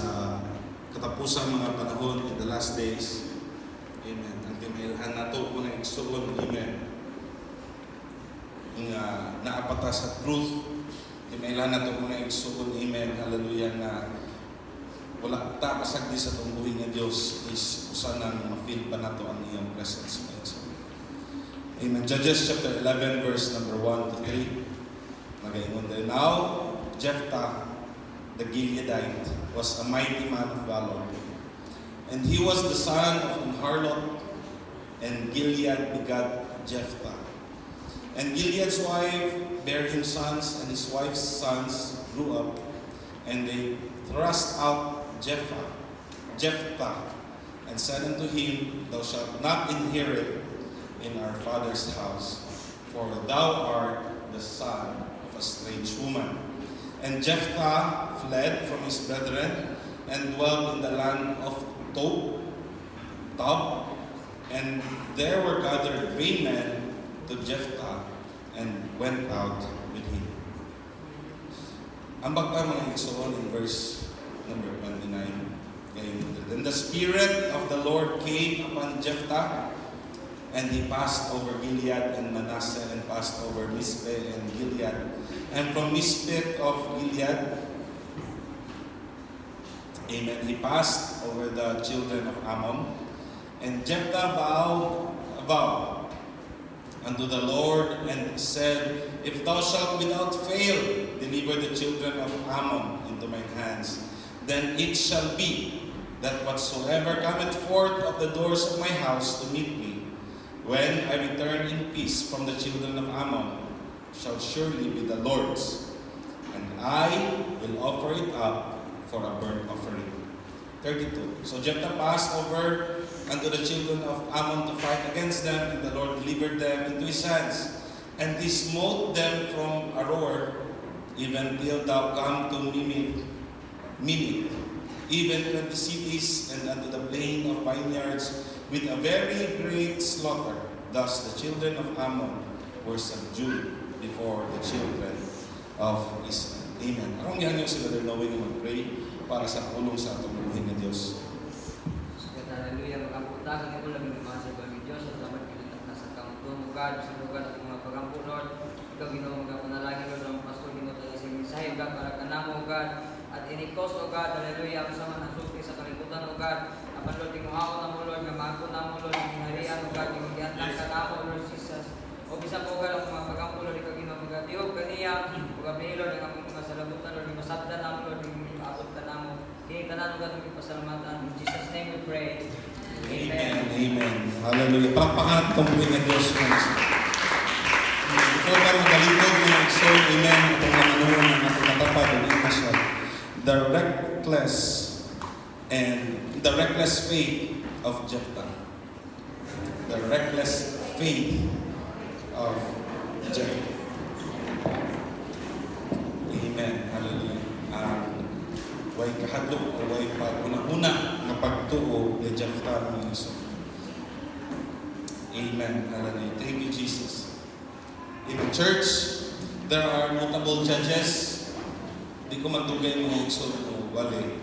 sa katapusang mga panahon in the last days. Amen. Ang kinailangan nato po na igsuon, amen. Nga naapata sa truth, kinailangan nato po na igsuon, amen. Hallelujah nga wala ta pasagdi sa tungbuhin nga Dios is usanang ma-feel pa nato ang iyang presence. Amen. Judges chapter 11 verse number 1 to 3. Nagaingon din. Now, Jephthah the Gileadite was a mighty man of valor, and he was the son of an harlot, and Gilead begat Jephthah. And Gilead's wife bare him sons, and his wife's sons grew up, and they thrust out Jephthah, and said unto him, Thou shalt not inherit in our father's house, for thou art the son of a strange woman. And Jephthah fled from his brethren, and dwelt in the land of Tob, and there were gathered vain men to Jephthah, and went out with him. Ambag pa mga igsoon in verse number 29. Then the Spirit of the Lord came upon Jephthah, and he passed over Gilead and Manasseh, and passed over Mizpeh and Gilead. And from Mizpeh of Gilead, amen, he passed over the children of Ammon. And Jephthah vowed a vow unto the Lord, and said, If thou shalt without fail deliver the children of Ammon into my hands, then it shall be that whatsoever cometh forth of the doors of my house to meet me, when I return in peace from the children of Ammon, shall surely be the Lord's, and I will offer it up for a burnt offering. 32. So Jephthah passed over unto the children of Ammon to fight against them, and the Lord delivered them into his hands. And he smote them from Aroer, even till thou come to Minit, even 20 cities, and unto the plain of vineyards, with a very great slaughter. Thus the children of Ammon were subdued before the children of Israel. Amen. Akong gihanyo sila their knowing na mag-pray para sa pulong sa atong buhay na Diyos. Hallelujah. Magapunta sa ito lang yung mga sa ibang Diyos. Salamat kinitak na sa kamutong God, sa lugar at mga pagampo, Lord. Ikaw ginawa mga panalangin, Lord, ang pastor ginawa tayo sa mensahe, God, para kanamo, God. At inikos, O God, hallelujah, ang sama ng sulti sa kalibutan, O God. Apan, Lord, tinguhaon na mo, Lord, nga maako na mo, Lord, yung harian, O God, yung giatang kanamo, Lord Jesus. O bisa po, God, ang mga pagampo, Lord, ikaw ginawa mga tiyog kaniya, O God, Lord, ang aming mga salabutan, Lord, yung masabda na mo, Lord, yung maabot ka na mo. Kaya tanan, O God, yung pasalamatan. In Jesus' name we pray. Amen. Amen. Hallelujah. Palakpakan at tungkulin ng Diyos. Before tayo magalipod ng soul, amen, itong nanunan ng ating natapad, the reckless faith of Jephthah. The reckless faith of Jephthah. Amen. Hallelujah. Way kahadlok o way pag-una-una na pagtuo ni Jephthah ng Iso. Amen. Hallelujah. Thank you, Jesus. In the church, there are notable judges. Di ko magtugay mo Iso o wali.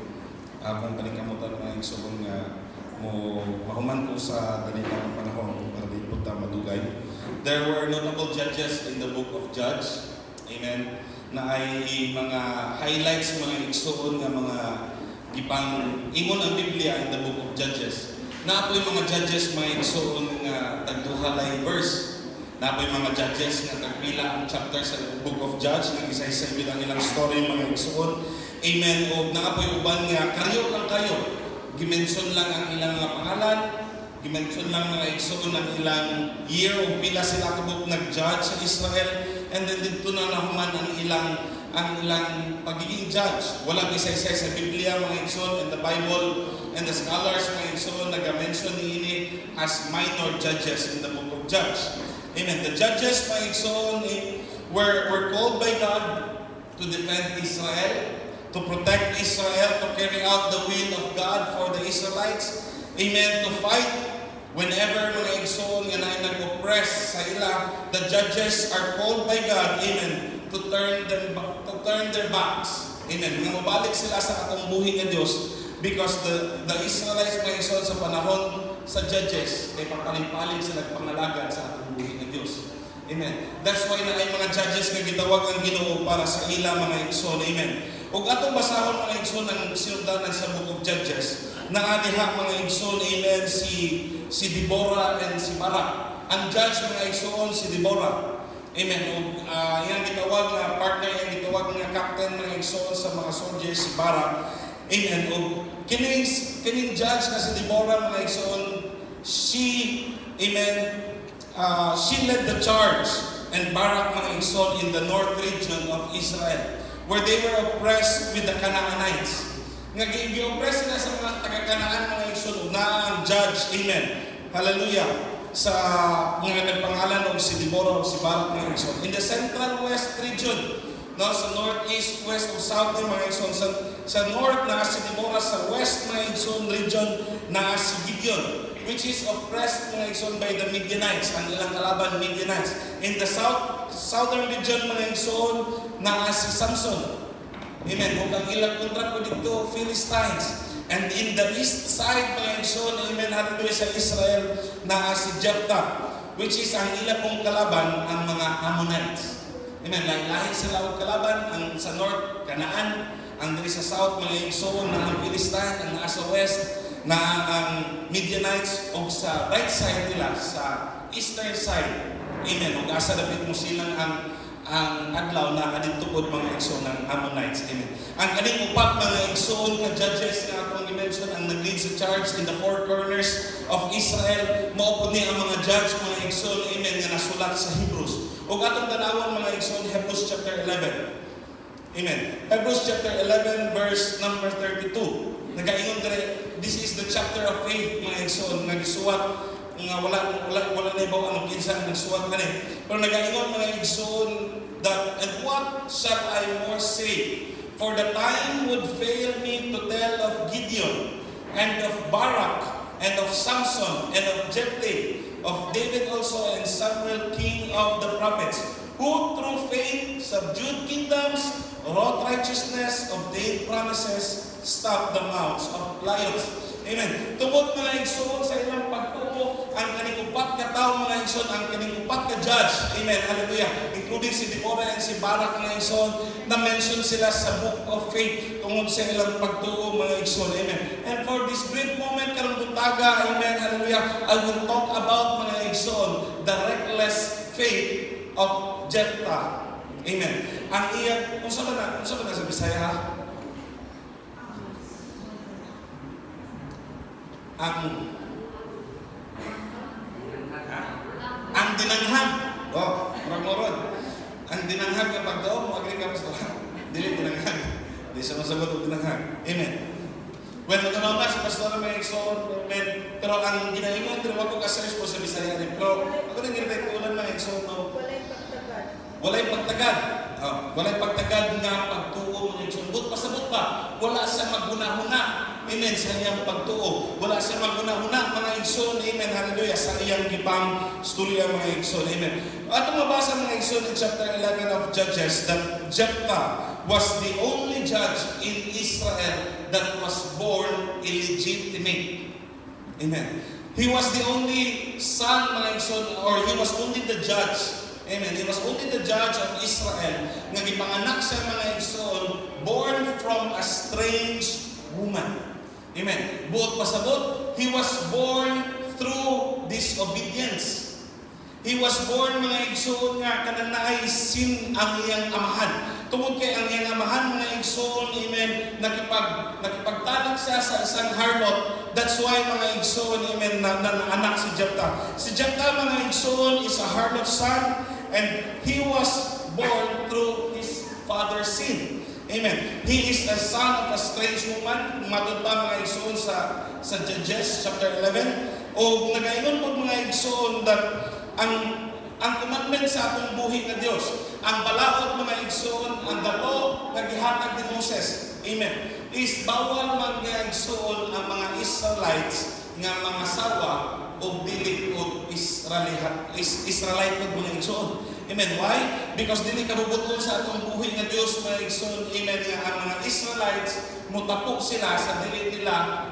Kung panikamutan mga Iso nga mo mahuman ko sa dalilang panahon para di punta madugay. There were notable judges in the book of Judges. Amen. Na ay mga highlights, mga igsoon nga mga gipang ingon ang Biblia in the book of Judges. Na po yung mga judges, mga igsoon nga tagduhalay verse. Na po yung mga judges nga tagpila ang chapter sa book of Judges, nga isa-isa bilang ilang story, mga igsoon. Amen. O na po yung uban nga, karyo lang kayo. Gimension lang ang ilang mga pangalan. Gimension lang mga igsoon ang ilang year o pila sila kabuk nag-judge sa Israel. And then dito na nahuman ang ilang pagiging judge. Wala isa-isa sa Biblia, mga igsoon, and the Bible, and the scholars, mga igsoon, nag-mention ini as minor judges in the book of Judges. Amen. The judges, mga igsoon, were called by God to defend Israel, to protect Israel, to carry out the will of God for the Israelites. Amen. To fight whenever mga igsoon nga na nag-oppress sa ila, the judges are called by God, amen, to turn their backs, Amen. Nga mabalik sila sa atong buhi nga Dios because the Israelites mga igsoon sa panahon sa Judges kay papaling-paling sila pangalagan sa atong buhi nga Dios. Amen. That's why na ay mga judges nga gitawag ang Ginoo para sa ila mga igsoon. Amen. Ug atong basahon mga igsoon ang sinugdanan sa Book of Judges. Naadiha mga igsoon, amen, si Deborah and si Barak. Ang judge mga igsoon si Deborah. Amen. Ug iyang gitawag nga partner, iyang gitawag nga captain mga igsoon sa mga soldiers si Barak. Amen. Ug kining judge na si Deborah mga igsoon, she led the charge and Barak mga igsoon in the north region of Israel where they were oppressed with the Canaanites. Nga gi-oppress sila sa mga taga-Kanaan mga igsoon na ang judge. Amen. Hallelujah. Sa mga nagpangalan og si Deborah o si Barak mga igsoon. In the central west region, no, sa northeast, west o south mga igsoon, sa north na si Deborah, sa west mga igsoon region na si Gideon, which is oppressed mga igsoon by the Midianites, ang ilang kalaban Midianites. In the southern region mga igsoon na si Samson. Amen. Kung ang ilang kontra ko dito, Philistines. And in the east side mga igsoon, amen, hallelujah, sa Israel na si Jephthah, which is ang ilang pong kalaban ang mga Ammonites. Amen. Lahi sila og kalaban, ang sa north Canaan, ang diri sa south mga igsoon na ang Philistine, ang nasa west na ang Midianites, o sa right side nila, sa eastern side. Amen. Ug asa dapit mo silang ang adlaw na adintukod mga igsoon ng Ammonites. Amen. Ang kaning upat mga igsoon nga judges nga atong i-mention ang nag-lead sa charge in the four corners of Israel, mao pud ni ang mga judge mga igsoon, amen, nga nasulat sa Hebrews. Ug atong tanawon mga igsoon, Hebrews chapter 11. Amen. Hebrews chapter 11 verse number 32. Nagaingon dire, this is the chapter of faith mga igsoon nga gisuwat nga wala na ibaw anong kinsa ang nagsuwat kani. Pero nagaingon mga igsoon that, and what shall I more say? For the time would fail me to tell of Gideon and of Barak and of Samson and of Jephthah, of David also and Samuel king of the prophets, who through faith subdued kingdoms, wrought righteousness, obtained promises, stopped the mouths of lions. Amen. Tungod mga igsoon sa ilang pagtuo, ang kaning upat ka tao mga igsoon, ang kaning upat ka judge. Amen. Hallelujah. Including si Deborah and si Barak mga igsoon, na mention sila sa book of faith tungod sa ilang pagtuo mga igsoon. Amen. And for this brief moment karong buntaga, amen, hallelujah, I will talk about mga igsoon, the reckless faith of Jephthah. Amen. Ang iyang, unsa ba na sa Bisaya ha? Ang dinanghag. Oh, marag-moron. Ang dinanghag nga pagtuo mo agri ka pastor. Dili dinanghag. Di sa masagot og dinanghag. Amen. When naganaw na si pastor may igsoon, amen. Pero ang ginaingon diri wag ko ka-search po sa Bisaya ni. Pero ako nang girbay ulan mga igsoon no. Walay pagtagad. Walay pagtagad nga pagtuo mga igsoon. But pasabot pa, wala sa maghuna-huna. Amen, sa iyang pagtuo. Wala siya maghuna-huna mga igsoon. Amen, hallelujah. Sa iyang gipang storya mga igsoon. Amen. At mabasa mga igsoon in chapter 11 of Judges that Jephthah was the only judge in Israel that was born illegitimate. Amen. He was the only son mga igsoon, or he was only the judge. Amen. He was only the judge of Israel. Nga gipanganak siya mga igsoon, born from a strange woman. Amen. Buot pasabot, he was born through disobedience. He was born mga igsoon nga kanang naay sin ang iyang amahan. Tungod kay ang iyang amahan mga igsoon, amen, nakipagtalik siya sa isang harlot. That's why mga igsoon, amen, na anak si Jephthah. Si Jephthah mga igsoon is a harlot son, and he was born through his father's sin. Amen. He is the son of a strange woman. Matod pa mga igsoon sa Judges chapter 11. O nagaingon po mga igsoon that ang commandment sa atong buhi nga Dios, ang balaod mga igsoon, ang dalo nga gihatag ni Moses, amen, is bawal man nga igsoon ang mga Israelites nga mga sawa o dili o Israelite mga igsoon. Amen. Why? Because dili kabubuton sa atong buhi nga Dios mga igsoon. Amen. Nga ang mga Israelites mutapok sila sa dili nila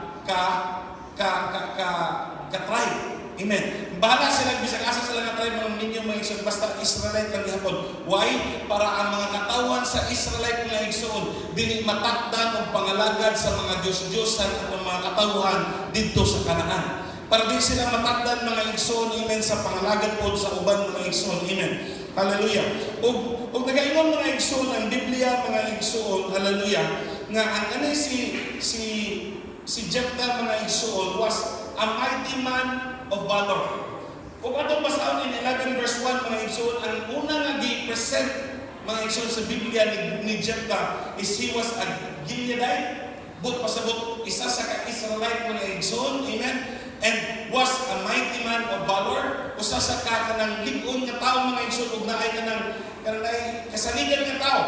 ka-tribe. Amen. Bahala sila, bisag asa sila na tribe mga ninyo mga igsoon, basta Israelite lang gihapon. Why? Para ang mga katawan sa Israelite mga igsoon dili matakdan o pangalagad sa mga Diyos-Diyosan at ang mga katawhan dito sa Kanaan. Para di sila matakdan mga igsoon, amen, sa pangalagad po sa uban mga igsoon, amen. Hallelujah. Og nagaingon mga igsoon ang Biblia mga igsoon, hallelujah, nga ang anay si Jephthah mga igsoon was a mighty man of valor. Kung atong basaon in 11 verse 1 mga igsoon, ang una nga gi-present mga igsoon sa Biblia ni Jephthah is he was a Gileadite, but pasabot isa sa ka-Israelite mga igsoon, amen, and was a mighty man of valor. Usa sa kanang lig-on nga tao mga igsoon, ug naay kanang kasaligan nga tao,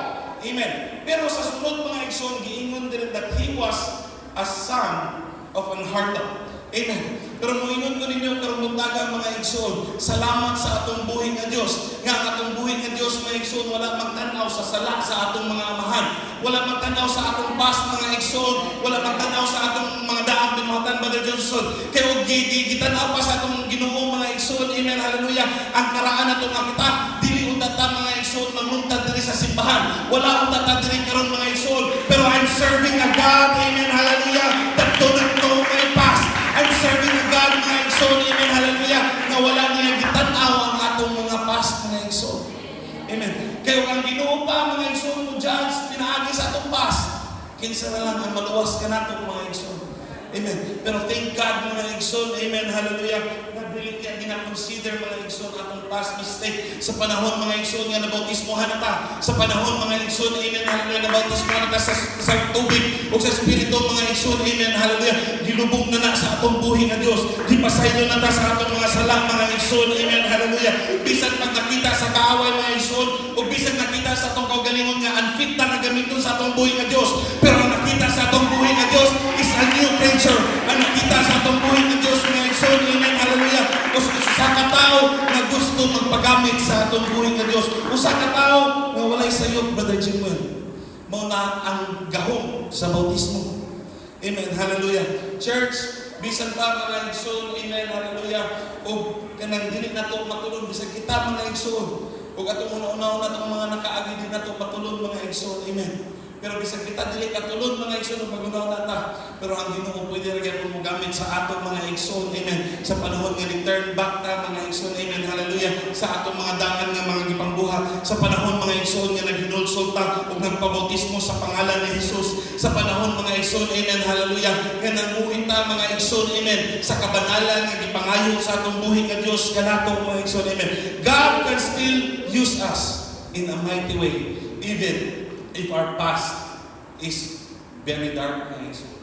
amen. Pero sa sunod mga igsoon, giingon din that he was a son of an harlot. Amen. Pero moingon ko ninyo karong buntaga mga igsoon, salamat sa atong buhi nga Dios. Nga ang atong buhi nga Dios mga igsoon wala magtan-aw sa sala sa atong mga amahan. Wala magtan-aw sa atong past mga igsoon, wala magtan-aw sa atong mga daang binuhatan Brother Johnson. Kay og gitanaw pa sa atong Ginoo mga igsoon. Amen. Hallelujah. Ang karaan nato nga kita dili unta ta mga igsoon mamuntad diri sa simbahan. Wala unta ta diri karon mga igsoon, pero I'm serving a God. Amen. Hallelujah. That do not know my past. I'm serving a God mga igsoon, amen, hallelujah, na wala niya gitanaw ang atong mga past mga igsoon. Amen. Kaya ang Ginoo pa mga igsoon mo judge, pinaagi sa atong past. Kinsa na lang ang maluwas ka nato mga igsoon. Amen. Pero thank God mga igsoon, amen, hallelujah, na dili niya gina-consider mga igsoon atong past mistake. Sa panahon mga igsoon nga nabautismohan na ta. Sa panahon mga igsoon, amen, hallelujah, nabautismohan na ta sa tubig o sa Espiritu mga igsoon, amen, hallelujah. Gilubog na sa atong buhi nga Dios. Gipasaylo na ta sa atong mga sala mga igsoon, amen, hallelujah. Bisan pag nakita sa kaaway mga igsoon, o bisan nakita sa atong kaugalingon nga unfit na gamiton sa atong buhi nga Dios. Pero ang nakita sa atong buhi nga Dios is a new creature. Ang nakita sa atong buhi nga Dios mga igsoon, amen, hallelujah. Usa ka tao na gusto magpagamit sa atong buhi nga Dios. Usa ka tao nga walay sayop, Brother Jimwell. Mao na ang gahom sa bautismo. Amen, hallelujah. Church, bisan pa mga igsoon, amen, hallelujah. O kanang dili nato matulog bisan kita mga igsoon. O atong una-una natong mga nakaagi din nato matulog mga igsoon, amen. Pero bisan kita dili katulog mga igsoon magunaw na ta. Pero ang Ginoo pwede ra gyud mo gamit sa atong mga igsoon, amen. Sa panahon nga return back ta mga igsoon, amen, hallelujah. Sa atong mga dangan nga mga gipangbuhat, sa panahon mga igsoon nga naghinulsol ta ug nagpabautismo sa pangalan ni Jesus. Sa panahon mga igsoon, amen, hallelujah, nga namuhi ta mga igsoon, amen, sa kabanalan nga gipangayo sa atong buhi nga Dios kanato mga igsoon, amen. God can still use us in a mighty way, even if our past is very dark mga igsoon.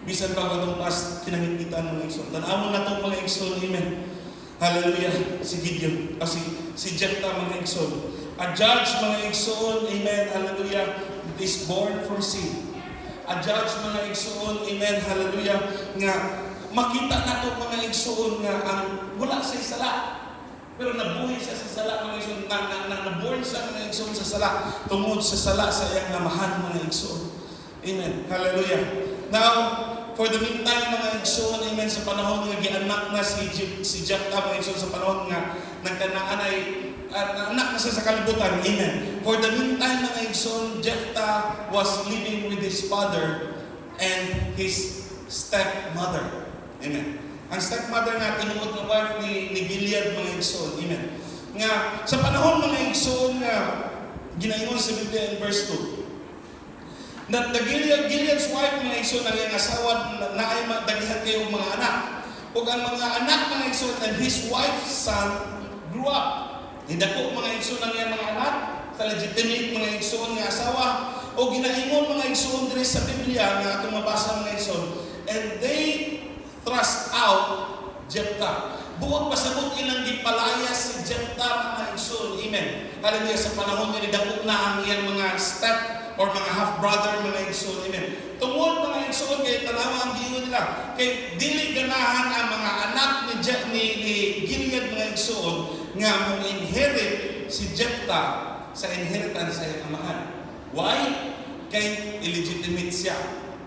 Bisan pa itong past kinangitan mga igsoon. Tanawon na itong mga igsoon, amen. Hallelujah. Si Gideon, si Jephthah mga igsoon. A judge mga igsoon, amen, hallelujah, is born from sin. A judge mga igsoon, amen, hallelujah, nga makita na itong mga igsoon nga ang wala sa sala. Pero nabuhay siya sa sala mga igsoon, naborn siya mga igsoon sa sala, tungod sa sala sa iyang namahan mga igsoon. Amen. Hallelujah. Now, for the meantime mga igsoon, amen, sa panahon nga gianak na si Jephthah mga igsoon, sa panahon nga nagkanaan ay anak na siya sa kalibutan, amen. For the meantime mga igsoon, Jephthah was living with his father and his stepmother. Amen. Ang stepmother nga, tinuod na wife ni Gilead mga igsoon. Amen. Nga, sa panahon mga igsoon nga, ginaingon sa Biblia in verse 2, na Gilead's wife mga igsoon, ang iyang asawa na ay dagihan kayo mga anak. O ang mga anak mga igsoon and his wife's son grew up. Hidako mga igsoon ang iyang mga anak, sa legitimate mga igsoon nga asawa. O ginaingon mga igsoon diri sa Biblia nga atong mabasa mga igsoon, and they thrust out Jephthah. Buot pasabot ilang gipalaya si Jephthah mga igsoon. Amen. Hallelujah. Sa panahon nga nidakop na ang iyang mga step or mga half-brother mga igsoon. Amen. Tungod mga igsoon kay tanawa ang giingon nila. Kay dili ganahan ang mga anak ni Gilead mga igsoon nga mong inherit si Jephthah sa inheritance sa iyang amahan. Why? Kay illegitimate siya.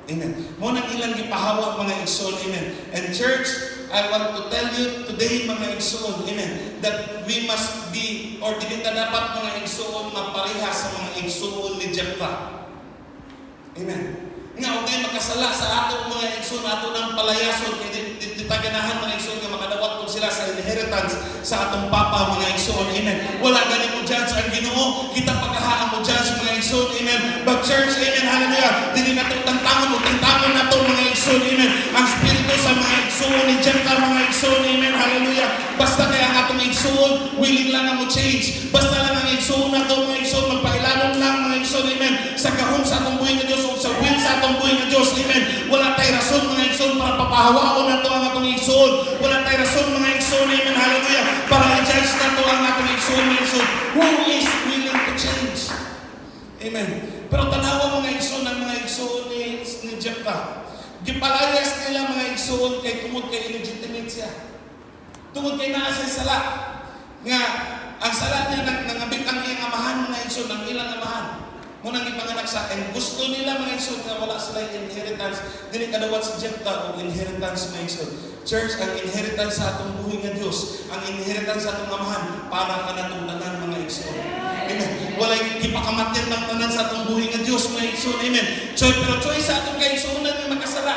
Amen. Mo nang ilang gipahawa mga igsoon. Amen. And church, I want to tell you today mga igsoon, amen, that we must be, or dili ta dapat mga igsoon mapareha sa mga igsoon ni Jephthah. Amen. Nga og day makasala sa atong mga igsoon, ato nang palayason kay ditaganahan mga igsoon nga makadawat pud sila sa inheritance sa atong papa mga igsoon. Amen. Wala gani mo judge ang Ginoo, kita pagkahaan mo judge mga igsoon. Amen. But church, amen, hallelujah, dili nato tantangon o tintangon nato mga igsoon. Amen. Ang spirito sa mga igsoon ni Jephthah mga igsoon. Amen. Hallelujah. Basta kay ang atong igsoon willing lang na mo change. Basta lang ang igsoon nato mga igsoon magpailalom lang mga igsoon. Amen. Sa kahom sa atong buhay nga Dios o sa will sa atong buhay nga Dios. Amen. Wala tay rason mga igsoon para papahawaon nato ang atong igsoon. Wala tay rason mga igsoon. Amen. Hallelujah. Para i-judge nato ang atong igsoon mga igsoon. Who is willing to change? Amen. Pero tanawa mga igsoon ang mga igsoon ni Jephthah. Gipalayas nila mga igsoon kay tungod kay illegitimate siya. Tungod kay naa siya sala. Nga ang sala niya nangabit ang iyang amahan mga igsoon, ang ilang amahan. Munang ipanganak sa, and gusto nila mga igsoon na wala sila inheritance. Dili kadawat si Jephthah og inheritance mga igsoon. Church, ang inheritance sa atong buhay nga Dios, ang inheritance sa atong amahan para kanatong tanan mga igsoon. Amen. Walay gipakamatyan ng tanan sa atong buhay nga Dios mga igsoon. Amen. So, pero choice sa atong kaigsuonan nga makasala.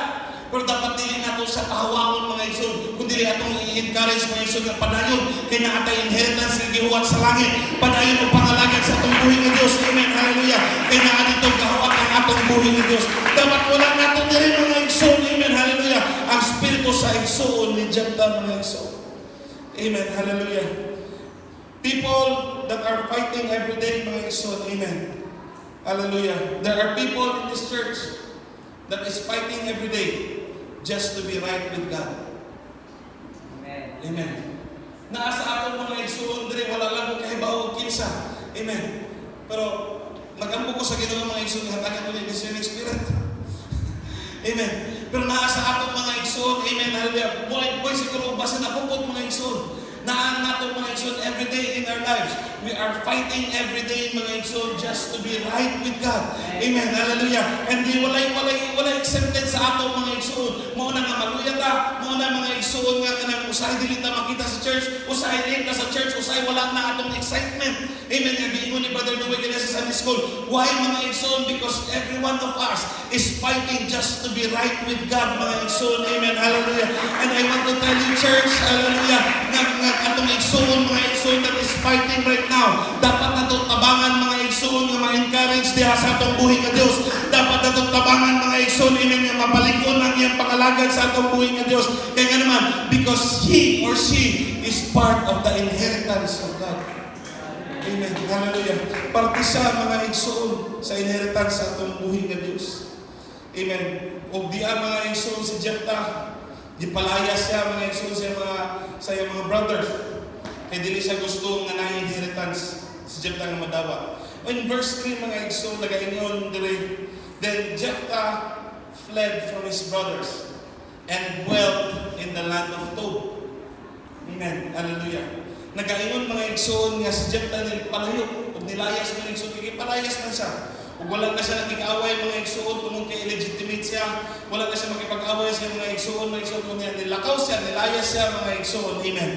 Pero dapat dili nato sa pahawangon mga igsoon, kundi atong i-encourage mga igsoon nga padayon kay naatay inheritance nga gihuwat sa langit. Padayon og pangalagad sa atong buhay nga Dios. Amen. Hallelujah. Kay naa dito gahuwat ang atong buhay nga Dios. Dapat wala nato diri mga igsoon. Amen. Hallelujah. Ang spirito sa igsoon ni Jephthah mga igsoon. Amen. Hallelujah. People that are fighting every day mga igsoon. Amen. Hallelujah. There are people in this church that is fighting every day just to be right with God. Amen. Amen. Naa sa atong mga igsoon dire wala lang ko kahibaw og kinsa. Amen. Pero nagampo ko sa Ginoo mga igsoon hatagan ko ni discerning spirit. Amen. Pero naa sa atong mga igsoon, amen, hallelujah. Boy siguro basta napupot mga igsoon. Naan nato mga igsoon every day in our lives. We are fighting every day mga igsoon just to be right with God. Amen. Hallelujah. And di walay accepted sa ato mga igsoon. Mao na nga maluya ta, mao na mga igsoon nga kanang usahay dili ta makita sa church, usahay dili ta sa church, usahay wala na atong excitement. Amen. Nga giingon ni Brother Noe kaya sa Sunday school. Why mga igsoon? Because every one of us is fighting just to be right with God mga igsoon. Amen. Hallelujah. And I want to tell you church, hallelujah, nga atong igsoon mga igsoon that is fighting right now. Dapat nato tabangan mga igsoon nga ma-encourage diha sa atong buhay nga Dios. Dapat nato tabangan mga igsoon amen nga mapalig-on ang iyang pangalagad sa atong buhay nga Dios. Kaya nga naman because he or she is part of the inheritance of God. Amen. Hallelujah. Parte siya mga igsoon sa inheritance sa atong buhay nga Dios. Amen. O diya mga igsoon si Jephthah, dipalaya siya mga igsoon sa mga brothers. Kaya dili siya gusto nga na inheritance si Jephthah nga madawa. In verse 3 mga igsoon nagaingon dire, then Jephthah fled from his brothers and dwelt in the land of Tob. Amen. Hallelujah. Nagaingon mga igsoon nga si Jephthah palayo ug nilayas mga igsoon kay palayas man siya. Ug wala na siya nakikaway mga igsoon tungod kay illegitimate siya. Wala na siya makipag-away sa mga igsoon kunya nilakaw siya, nilayas siya mga igsoon. Amen.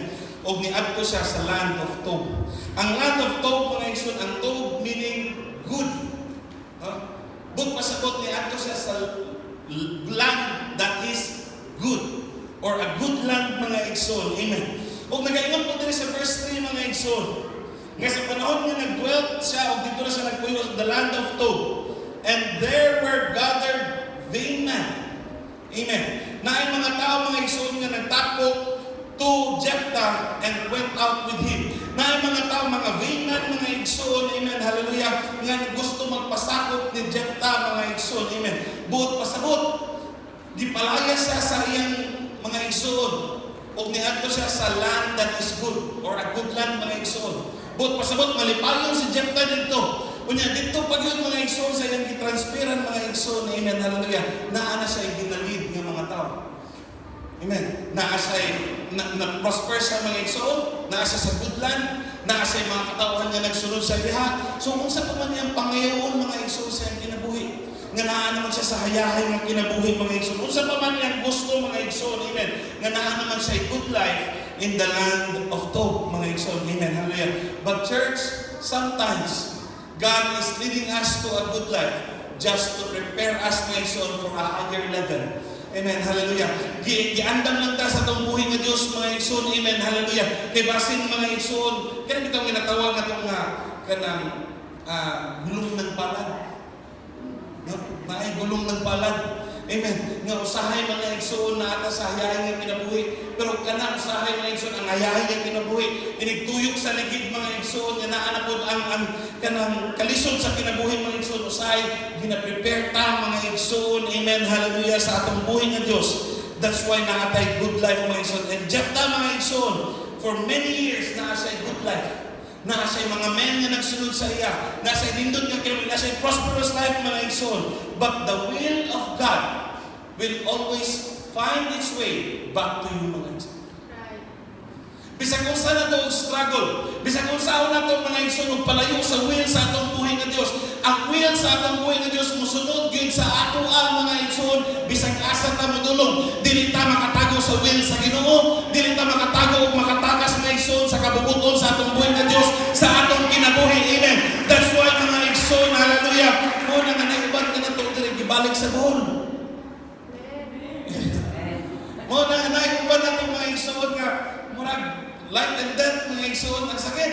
Ug niadto siya sa land of Tob. Ang land of Tob mga igsoon, ang Tob meaning good. But pasabot niadto siya sa land that is good or a good land mga igsoon. Amen. Ug nagaingon po diri sa verse 3 mga igsoon. Nga sa panahon nga nagdwelt siya ug dito na siya nagpuyo sa the land of Tob. And there were gathered vain men. Amen. Naay mga tao mga igsoon nga nagtapok to Jephthah and went out with him. Naay mga tao mga vain men mga igsoon. Amen. Hallelujah. Nga gusto magpasakop ni Jephthah mga igsoon. Amen. Buot pasabot. Di palaya siya sa iyang mga igsoon. O niadto siya sa land that is good or a good land mga igsoon. But pasabot malipayon si Jephthah dito. Unya dito pag yun mga igsoon sa iyang gitransferan mga igsoon. Amen. Hallelujah. Naa na siya ginalid ng mga tao. Amen. Naa siya na-prosper sa mga igsoon. Naa siya sa good land. na sa mga katauhan nga nagsunod sa iya. So kung sa paman niyang pangayoon mga igsoon sa iyang kinabuhi, nga naa naman siya sa hayahay ng kinabuhi mga igsoon. Kung sa paman niyang gusto mga igsoon, amen, nga naa naman siya good life in the land of Tob mga igsoon, amen, hallelujah. But church, sometimes God is leading us to a good life just to prepare us mga igsoon for a higher level. Amen, hallelujah. Giandam lang ta sa itong buhay ng Diyos, mga igsoon, amen, hallelujah. Kay basin mga igsoon, kaya bitang ginatawag na itong kanang gulong ng palad. Naay gulong ng palad. Amen. Nga usahay mga igsoon na ata sa hayahay nga kinabuhi. Pero kana usahay mga igsoon ang hayahay nga kinabuhi. Inigtuyok sa ligid mga igsoon nga naa na pod ang kanang kalisod sa kinabuhi mga igsoon. Usahay gina-prepare ta mga igsoon. Amen. Hallelujah sa atong buhay nga Dios. That's why naatay good life mga igsoon. And Jephthah mga igsoon, for many years naasay good life. Nasa mga men nga nagsunod sa iya, nasa nindot nga kinabuhi, nasa prosperous life mga igsoon. But the will of God will always find its way back to you mga igsoon. Bisag kung saan na ito struggle, bisag kung saan na ito mga igsoon, palayo sa will sa atong buhay ng Diyos. Ang will sa atong buhay ng Diyos, musunod yun sa ato ang mga igsoon, bisag asa ta modulong, dili ta makatago sa will sa Ginoo, dili ta makatago o makatakas mga igsoon sa kabubuton sa atong buhay ng Diyos, sa atong kinabuhi. Amen. That's why mga igsoon, hallelujah, mo na nga naiban ka na ito, gibalik sa buhol. Mo na nga naiban na ito mga igsoon nga, murag life and death mga igsoon, ang sakit.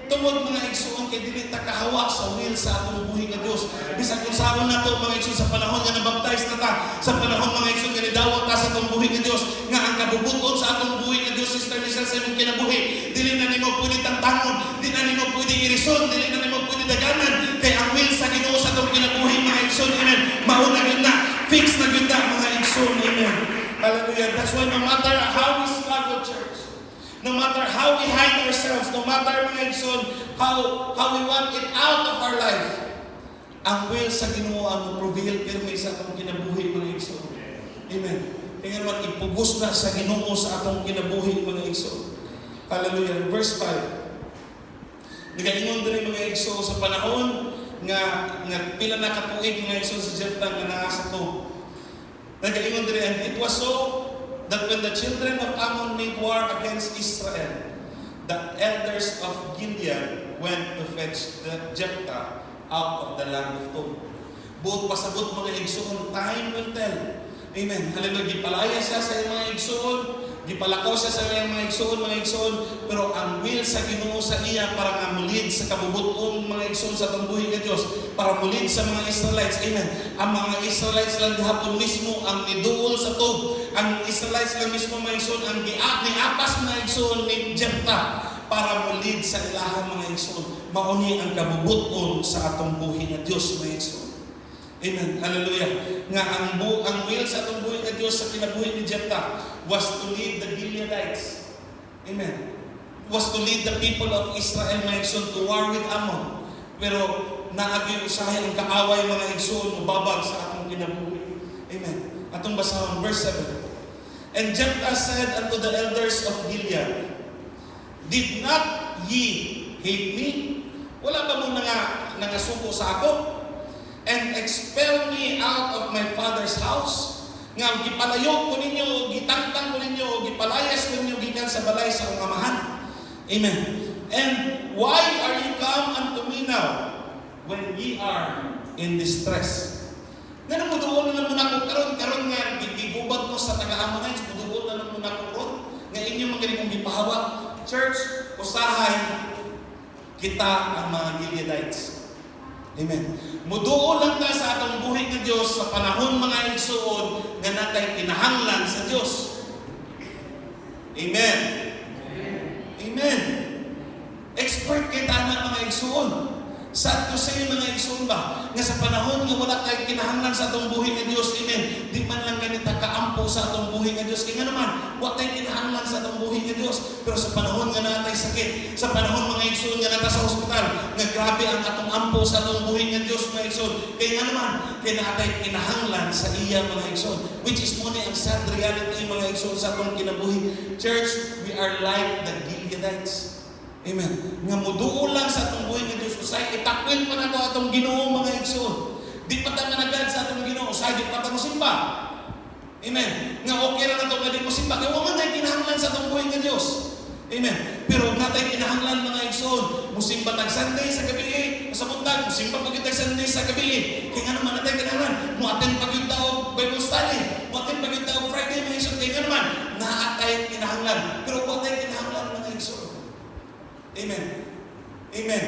Tungod mga igsoon kay dili ta kahawa sa will sa atong buhi nga Dios. Bisag kung saan na to mga igsoon sa panahon nga nabaptize na ta, sa panahon mga igsoon nga nidawat ta sa atong buhi nga Dios, nga ang kabubuton sa atong buhi nga Dios Sister Michelle sa imong kinabuhi, dili na nimo pwede tantangon, dili na nimo pwede irison, dili na nimo pwede daganan kay ang will sa Ginoo sa atong kinabuhi mga igsoon. Amen. Mauna gyud na, fix na gyud na mga igsoon. Amen. Hallelujah. That's why no matter how we struggle, church, no matter how we hide ourselves, no matter mga igsoon, how we want it out of our life, ang will sa Ginoo ang prevail pirmi sa atong kinabuhi mga igsoon. Amen. Kaya naman ipugos na sa Ginoo sa atong kinabuhi mga igsoon. Hallelujah. Verse 5. Nagaingon din mga igsoon sa panahon nga pila na katuig mga igsoon sa Jephthah nga nasa to. Nagaingon din, and it was so that when the children of Ammon made war against Israel, the elders of Gilead went to fetch Jephthah out of the land of Tob. Buot pasabot mga igsoon, time will tell. Amen. Hallelujah. Gipalaya siya sa mga igsoon, gipalakaw siya sa mga igsoon, pero ang will sa Ginoo sa iya para nga mulid sa kabubuton mga igsoon sa tambuhi nga Dios, para mulid sa mga Israelites. Amen. Ang mga Israelites lang gihapon mismo ang niduol sa Tob. Ang Israelites lang mismo mga igsoon ang giapas mga igsoon ni Jephthah para mulid sa ilahang mga igsoon. Mauni ang kabubuton sa atong buhi nga Dios mga igsoon. Amen. Hallelujah. Nga ang will sa atong buhi nga Dios sa kinabuhi ni Jephthah was to lead the Gileadites. Amen. Was to lead the people of Israel mga igsoon to war with Ammon. Pero naagi usahay ang kaaway mga igsoon mubabag sa atong kinabuhi. Amen. Atong basahon verse 7. And Jephthah said unto the elders of Gilead, did not ye hate me? Wala ba mo nangasuko sa ako? And expel me out of my father's house? Nga gipalayo ko ninyo, gitangtang ko ninyo, gipalayas ko ninyo gikan sa balay sa akong amahan. Amen. And why are you come unto me now when ye are in distress? Nga namuduol na naman ako karon nga gigubad ko sa taga-Ammonites, muduol na naman ako ron. Nga inyo magaling kong gipahawa. Church, usahay kita ang mga Gileadites. Amen. Muduol lang ta sa atong buhay ng Diyos sa panahon mga igsoon nga natay kinahanglan sa Diyos. Amen. Amen. Expert kita na mga igsoon. Sa ato sa mga igsoon ba? Nga sa panahon nga wala tayong kinahanglan sa atong buhay ng Diyos. Amen. Di man lang ganita kaampo sa atong buhay ng Diyos. Kaya nga naman, wala tayong kinahanglan sa atong buhay ng Diyos. Pero sa panahon nga natay sakit, sa panahon mga igsoon nga nata sa ospital, nga grabe ang atong ampo sa atong buhay ng Diyos mga igsoon. Kaya nga naman, kaya natay kinahanglan sa iya mga igsoon. Which is muna ang sad reality mga igsoon sa atong kinabuhi. Church, we are like the Gileadites. Amen. Nga muduol lang sa atong buhay nga Diyos. Usay, itakwil pa na ito atong Ginoo mga igsoon. Di pa ta managad sa atong Ginoo. Usay, di pa ta musimba. Amen. Nga okay na ito nga di musimba. Kaya waman tayo kinahanglan sa atong buhay nga Diyos. Amen. Pero nga tayo kinahanglan mga igsoon. Musimba tag Sunday sa gabi. Sa buntag, musimba pag tag Sunday sa gabi. Kaya nga naman na tayo kinahanglan. Muatin pag yung tao Bible study. Muatin pag yung tao Friday mga igsoon. Kaya nga naman, naatay kinahanglan. Pero huwag tayo kinahanglan mga igsoon. Amen. Amen.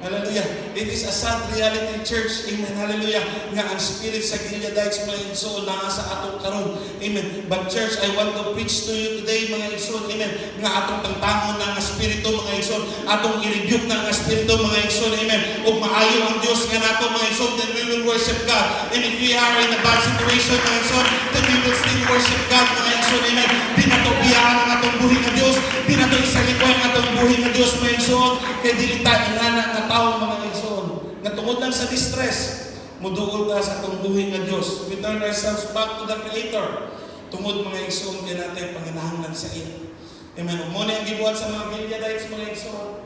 Hallelujah. It is a sad reality, church. Amen. Hallelujah. Nga ang spirit sa Gileadites mga igsoon na sa atong karon. Amen. But church, I want to preach to you today mga igsoon. Amen. Nga atong tangtangon na nga spirito mga igsoon. Atong i-rebuke na nga spirito mga igsoon. Amen. Ug maayo ang Dios nga nato mga igsoon, then we will worship God. And if we are in a bad situation mga igsoon, then we will still worship God mga igsoon. Amen. Di na to biyaan ang atong buhay nga Dios. Di na to isalikwa ang atong buhay nga Dios mga igsoon. Kaya dili ta ingana nga tawo mga igsoon. Nga tungod lang sa distress, muduol ta sa atong buhay nga Dios. We turn ourselves back to the Creator. Tungod mga igsoon kay natin panginahanglan sa iya. Amen. Mo na ang gibuhat sa mga Gileadites mga igsoon.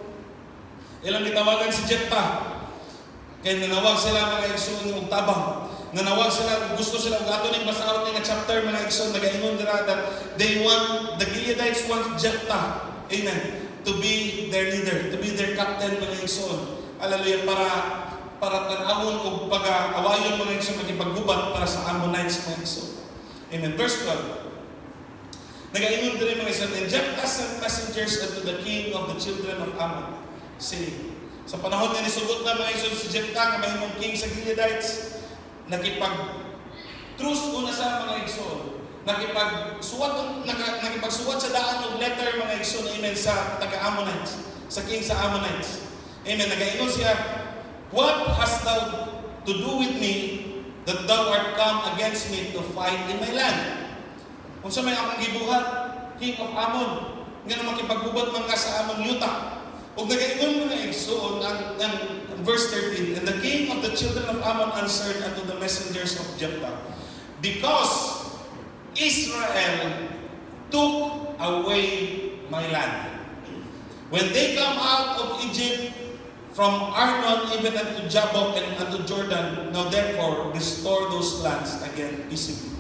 Ilang gitawagan si Jephthah. Kaya nanawag sila mga igsoon ng tabang. Nanawag sila, gusto sila ato ning basahon nga chapter mga igsoon, nagaingon dira that the Gileadites want Jephthah. Amen. To be their leader, to be their captain mga igsoon. Hallelujah, para tanawon o pag-awayon mga igsoon, magipaggubat para sa Ammonites mga igsoon. Amen. Verse 12. Nagaingon din mga igsoon, and Jephthah sent messengers unto the king of the children of Ammon, saying, sa panahon nga nisugot na mga igsoon si Jephthah, nga mahimong king sa Gileadites, nakipag-truce una sa mga igsoon. Nakipagsuwat sa daan ng letter mga igsoon, amen, sa taga-Ammonites, sa king sa Ammonites. Amen. Nagaingon siya, what hast thou to do with me that thou art come against me to fight in my land? Kung sa may akong gibuhat, king of Ammon, nga naman kipaggubat man ka sa Ammon Yuta. O nagaingon mga igsoon, ang verse 13, and the king of the children of Ammon answered unto the messengers of Jephthah, because Israel took away my land. When they come out of Egypt, from Arnon even unto Jabbok and unto Jordan, now therefore restore those lands again peaceably.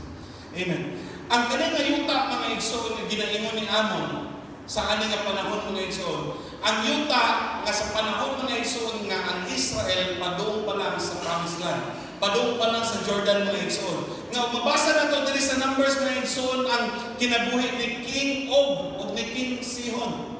Amen. Ang kanina yuta mga igsoon nga ginaingon ni Ammon sa ani nga panahon mga igsoon. Ang yuta nga sa panahon mga igsoon nga ang Israel padung pa lang sa Promised Land. Padung pa lang sa Jordan mga igsoon. Nga mabasa na to diri sa Numbers mga igsoon ang kinabuhi ni King Og o ni King Sihon.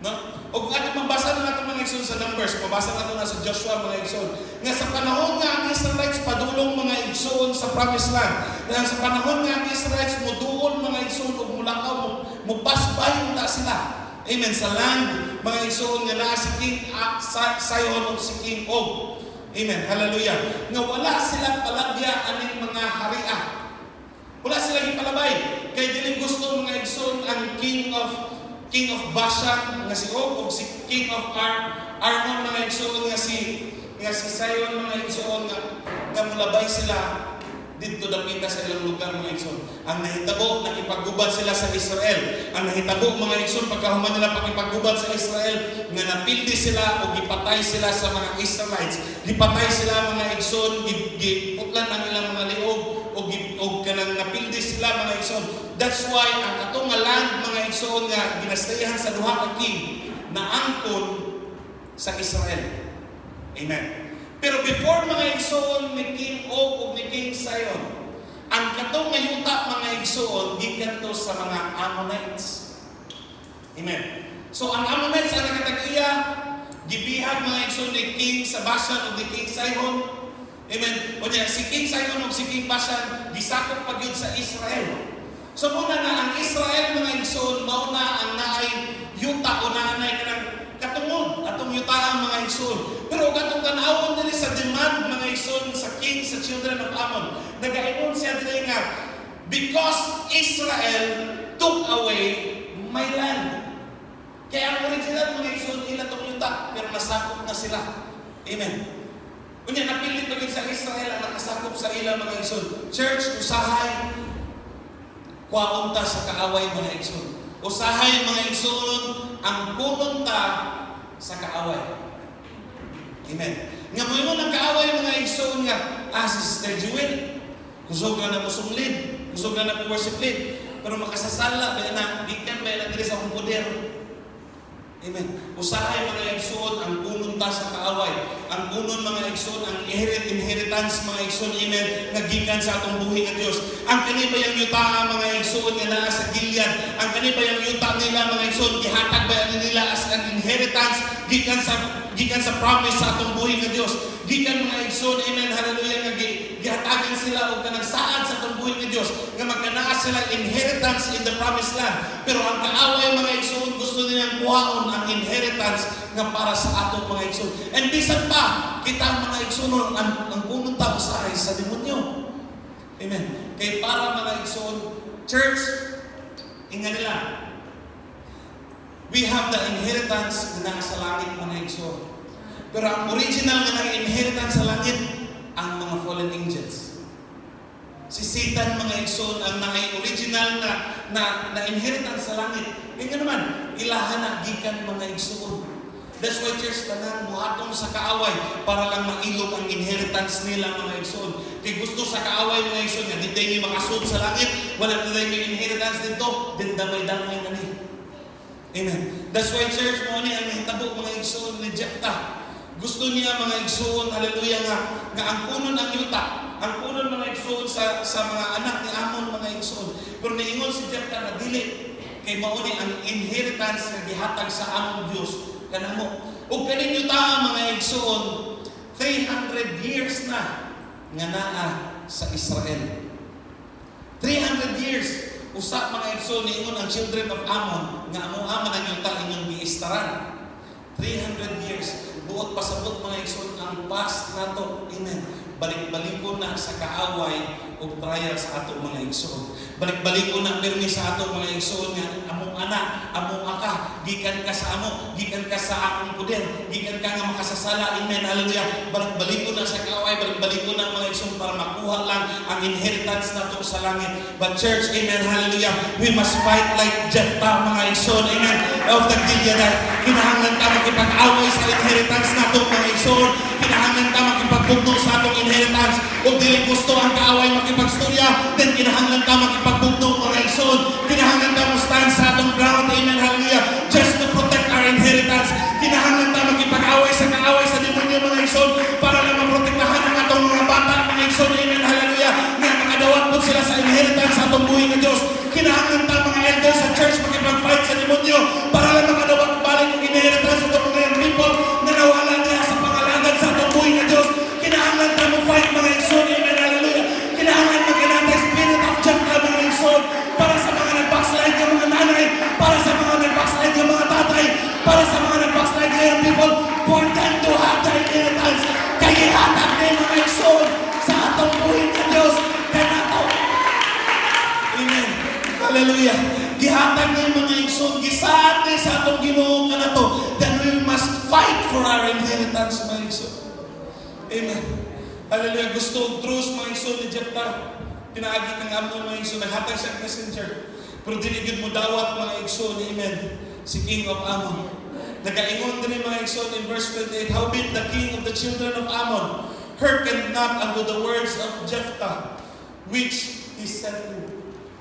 No? O ato mabasa na nato mga igsoon sa Numbers, mabasa nato na sa Joshua mga igsoon. Nga sa panahon nga ang Israelites padulong mga igsoon sa Promised Land. Nga sa panahon nga ang Israelites muduol mga igsoon ug mulakaw mupasbay na sila. Amen. Sa land mga igsoon nga naa si King Sihon ug si King Og. Amen. Hallelujah. Nga wala silang palagya aning mga haria. Wala silang ipalabay. Kay dili gusto mga igsoon ang King of Bashan nga si Og ug si King of Arnon mga igsoon nga si Sihon mga igsoon nga mulabay sila dito dapita sa ilang lugar mga igsoon. Ang nahitabo nakipaggubat sila sa Israel. Ang nahitabo mga igsoon pagkahuman nila pakipaggubat sa Israel nga napildi sila o gipatay sila sa mga Israelites. Gipatay sila mga igsoon, giputlan ang ilang mga liog o kanang napildi sila mga igsoon. That's why ang katong nga land mga igsoon nga ginastayahan sa duha ka king na angkon sa Israel. Amen. Pero before mga igsoon ni King Og o ni King Sihon, ang katong nga yuta mga igsoon gikan to sa mga Ammonites. Amen. So ang Ammonites ang nakatag-iya gibihag mga igsoon ni King sa Bashan o ni King Sihon. Amen. O niya, si King Sihon o si King Bashan gisakop pa gyud sa Israel. So muna na ang Israel mga igsoon mao na ang naay yuta o naanay kanang katungod atong yutaan mga igsoon. Pero katong tan-awon diri sa demand mga igsoon sa king sa children of Ammon, nagaingon siya diri nga because Israel took away my land. Kaya ang original mga igsoon ila tong yuta pero nasakop na sila. Amen. Unya napilit pagin sa Israel ang nakasakop sa ila mga igsoon. Church usahay kwaunta sa kaaway mga igsoon. Usahay mga igsoon ang kununta sa kaaway. Amen. Nga mo yun ang kaaway mga igsoon nga, si Sister Jewel, kusog na musunglid, kusog na worship lead, pero makasasala, ba na, gikan ba na diri sa akong poder. Amen. Usahay mga igsoon ang kununta sa kaaway. Ang kunon mga igsoon, ang inheritance mga igsoon, amen, nagikan sa atong buhi nga Dios. Ang kanibayang yuta mga igsoon nga naa sa Gilead, ang kanibayang yuta nila mga igsoon, gihatag ba nila as an inheritance gikan sa promise sa atong buhi nga Dios. Gikan mga igsoon, amen, hallelujah, nga gihatagan sila og kanang saad sa atong buhi nga Dios nga magkanaa sila inheritance in the promised land. Pero ang kaaway mga igsoon gusto nilang kuhaon ang inheritance nga para sa atong mga igsoon. And bisan pa kita mga igsoon ang pumunta usahay sa demonyo. Amen. Kay para mga igsoon, church, inga nila, we have the inheritance na sa langit mga igsoon. Pero ang original nga inheritance sa langit, ang mga fallen angels. Si Satan mga igsoon ang original na inheritance sa langit. Kaya naman, ilahan na gikan mga igsoon. That's why church tanan buhaton sa kaaway para lang mailog ang inheritance nila mga igsoon. Kay gusto sa kaaway mga igsoon nga di tayo makasud sa langit, wala na tayo inheritance dito, din damay-damay na ni. Amen. That's why church mo ni ang hitabo mga igsoon ni Jephthah. Gusto niya mga igsoon, hallelujah nga ang kunon ang yuta, ang kunon mga igsoon sa mga anak ni Amon mga igsoon. Pero niingon si Jephthah na dili kay mao ni ang inheritance nga gihatag sa among Dios kanamo. Ug kaning yuta mga igsoon 300 years na nga naa sa Israel. 300 years usa mga igsoon niingon ang children of Ammon nga amo aman ang yuta inyong giistaran. 300 years buot pasabot mga igsoon ang past nato. Amen. Balik-baliko na sa kaaway o trial sa ato mga igsoon. Balik-baliko na permi sa ato mga igsoon nga among anak, among aka, gikan ka sa amo, gikan ka sa akong poder, gikan ka nga makasasala. Amen. Hallelujah. Balik-baliko na sa kaaway, balik-baliko na mga igsoon para makuha lang ang inheritance nato sa langit. But church, amen, hallelujah, we must fight like Jephthah mga igsoon. Amen. Of the Gilead, kinahanglan ta makipag-away sa inheritance nato mga igsoon. Kinahanglan ta makipagbugno sa atong inheritance. Kung dili gusto ang kaaway makipagstorya, then kinahanglan ta makipagbugno mga igsoon. Kinahanglan ta mo stand sa atong ground, amen, hallelujah, just to protect our inheritance. Kinahanglan ta makipag-away sa kaaway sa demonyo mga igsoon para lang maprotektahan ang atong mga bata mga igsoon, amen, hallelujah, nga makadawat po sila sa inheritance sa atong buhay ng Diyos. Kinahanglan ta mga elders sa church makipag-fight sa demonyo para lang makadawat balik ang inheritance sa atong mga people na nawala niya sa pangalagan sa atong buhay ng Diyos. Kinahanglan ta mo fight mga igsoon, amen, hallelujah. Kinahanglan magkanata spirit of Jephthah mga igsoon para sa mga nag-backslide ng mga nanay, para sa mga nag-backslide ng mga tatay, para sa mga nag-backslide ng people, for them to have the inheritance. Kaya hatag na yung mga igsoon sa atong buhay ng Diyos. Kanato. Amen. Hallelujah. Gihatag na yung mga igsoon, gisaad na sa atong Ginoo nga nato, then we must fight for our inheritance mga igsoon. Amen. Hallelujah. Gusto truth mga igsoon ni Jephthah. Pinaagi ng Amnon mga igsoon, naghatag siya messenger. Pero dinigid mo dawat mga igsoon, amen, si King of Ammon. Nagaingon din mga igsoon in verse 28, howbeit the king of the children of Ammon hearkened not unto the words of Jephthah, which he said to.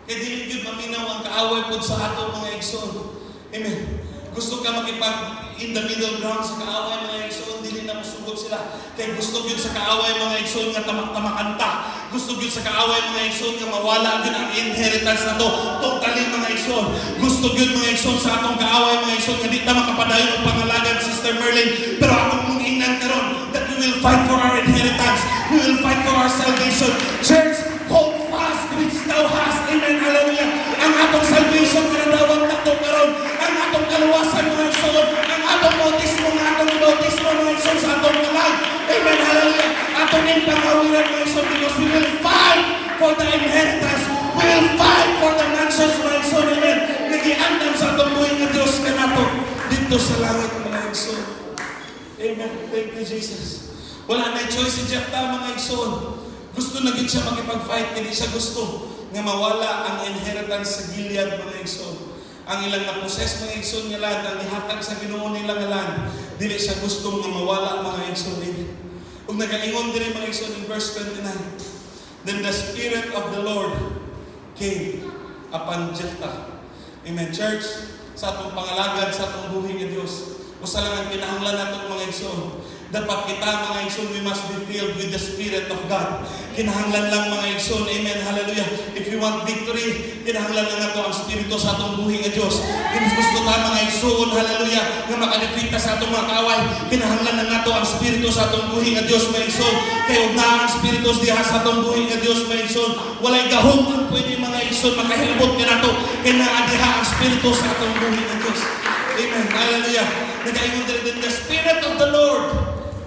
Kaya dinigid maminaw ang kaaway po sa ato mga igsoon. Amen. Gusto ka makipag in the middle ground sa kaaway mga igsoon, dili na musugod sila. Kaya gusto yun sa kaaway mga igsoon nga tamak-tamakan ta. Gusto yun sa kaaway mga igsoon nga mawala yun ang inheritance na to. Totally mga igsoon. Gusto yun mga igsoon sa atong kaaway mga igsoon nga di ta makapadayon ang pangalagan, Sister Merlin. Pero akong mong ingnan karon that we will fight for our inheritance. We will fight for our salvation. Church, hold fast which thou hast. Amen. Hallelujah. Ang atong salvation nga nadawat nato karon, ang atong kaluwasan mga igsoon, ang atong bautismo mga igsoon sa atong kalag. Amen. Hallelujah. Atong panghawiran mga igsoon, because we will fight for the inheritance. We will fight for the mansions mga igsoon. Amen. Nagiandam sa atong buhay nga Diyos ka nato dito sa langit mga igsoon. Amen. Thank you, Jesus. Wala na choice si Jephthah mga igsoon. Gusto na gid siya makipag-fight, hindi siya gusto nga mawala ang inheritance sa Gilead mga igsoon. ang ilang naposes mga igsoon nga land, ang ihatag sa Ginoo nila nga land, dili siya gusto nga mawala mga igsoon. Ug nagaingon diri mga igsoon in verse 29. Then the Spirit of the Lord came upon Jephthah. Amen, church. Sa atong pangalagad, sa atong buhay nga Dios, usa lang ang kinahanglan nato mga igsoon. Dapat kita mga igsoon, we must be filled with the Spirit of God. Kinahanglan lang mga igsoon, amen, hallelujah. If you want victory, kinahanglan lang nato ang Espiritu sa atong buhay nga Dios. Kung gusto ta mga igsoon, hallelujah, nga makadepita sa atong mga kaaway, kinahanglan lang nato ang Espiritu sa atong buhay nga Dios mga igsoon. Kay ug naa ang Espiritu diha sa atong buhay nga Dios mga igsoon, walay gahom ang pwede mga igsoon makahilabot ka nato kay naa diha ang Espiritu sa atong buhay nga Dios. Amen, hallelujah. Nagaingon din, the Spirit of the Lord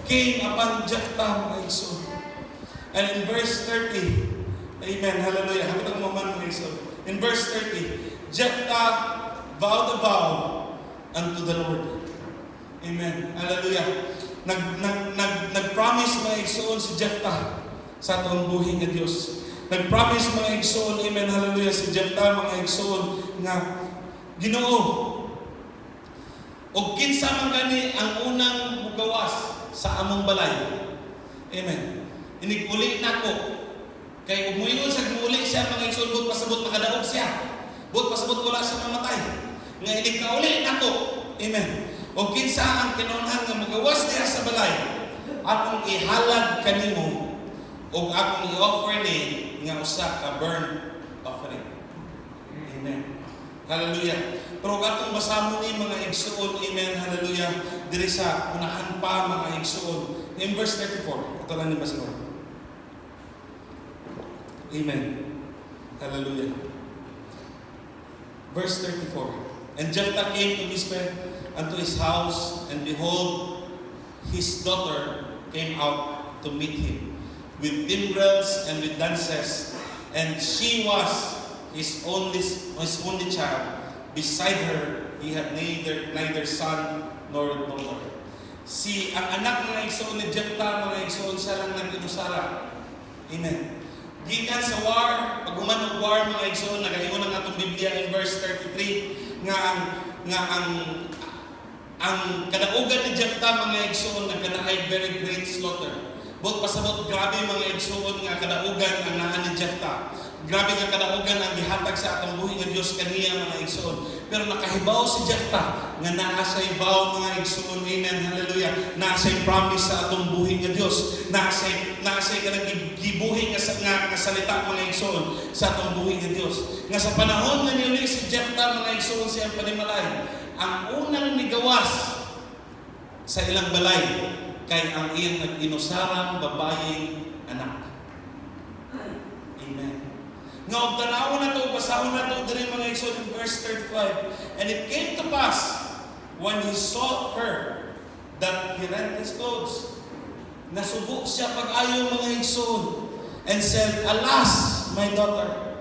came upon Jephthah mga igsoon. And in verse 30, amen, hallelujah, hanggang ang maman mga igsoon. In verse 30, Jephthah vowed a vow unto the Lord. Amen, hallelujah. Nag-promise mga igsoon si Jephthah sa atong buhay nga Dios. Nag-promise mga igsoon, amen, hallelujah, si Jephthah mga igsoon nga Ginoo, o kinsa man gani ang unang mugawas sa among balay. Amen. Inig-uli na ko. Kay umuyon sa guli siya mga igsoon, buot pasabot makadaog siya. Buot pasabot wala siya mamatay. Nga inig-kauli na ko. Amen. O kinsa ang kinunhan nga mugawas diha sa balay, akong ihalad kanimo o akong i-offer ni nga usa ka burnt offering. Amen. Hallelujah. Pero katong basahon ni mga igsoon, amen, hallelujah, diri sa unahan pa mga igsoon. In verse 34, ito lang ni Pastor. Amen. Hallelujah. Verse 34. And Jephthah came to Mizpeh unto his house, and behold, his daughter came out to meet him with timbrels and with dances, and she was his only child. Beside her, he had neither son nor daughter. Si ang anak ng igsoon ni Jephthah mga igsoon, siya lang nag-inusara. Amen. Gikan sa war, pag human og war mga igsoon, nagaingon ang atong Biblia in verse 33 nga ang kadaugan ni Jephthah mga igsoon nagkanaay very great slaughter. Bot pasabot grabe mga igsoon nga kadaugan ang naa ni Jephthah. Grabe nga kadaugan ang gihatag sa atong buhi nga Dios kaniya mga igsoon. Pero nakahibaw si Jephthah nga naa siya'y vow mga igsoon. Amen, hallelujah. Naa siya'y promise sa atong buhi nga Dios. Naa siya'y kanang gibuhi nga salita mga igsoon sa atong buhi nga Dios. Nga sa panahon nga niuli si Jephthah mga igsoon siyang panimalay, ang unang nigawas sa ilang balay kay ang iyang nag-inusarang babayeng anak. Amen. Nga og tanawon na to, basahon na to diri mga igsoon in verse 35. And it came to pass when he saw her that he rent his clothes. Nasubo siya pag-ayo mga igsoon and said, Alas, my daughter,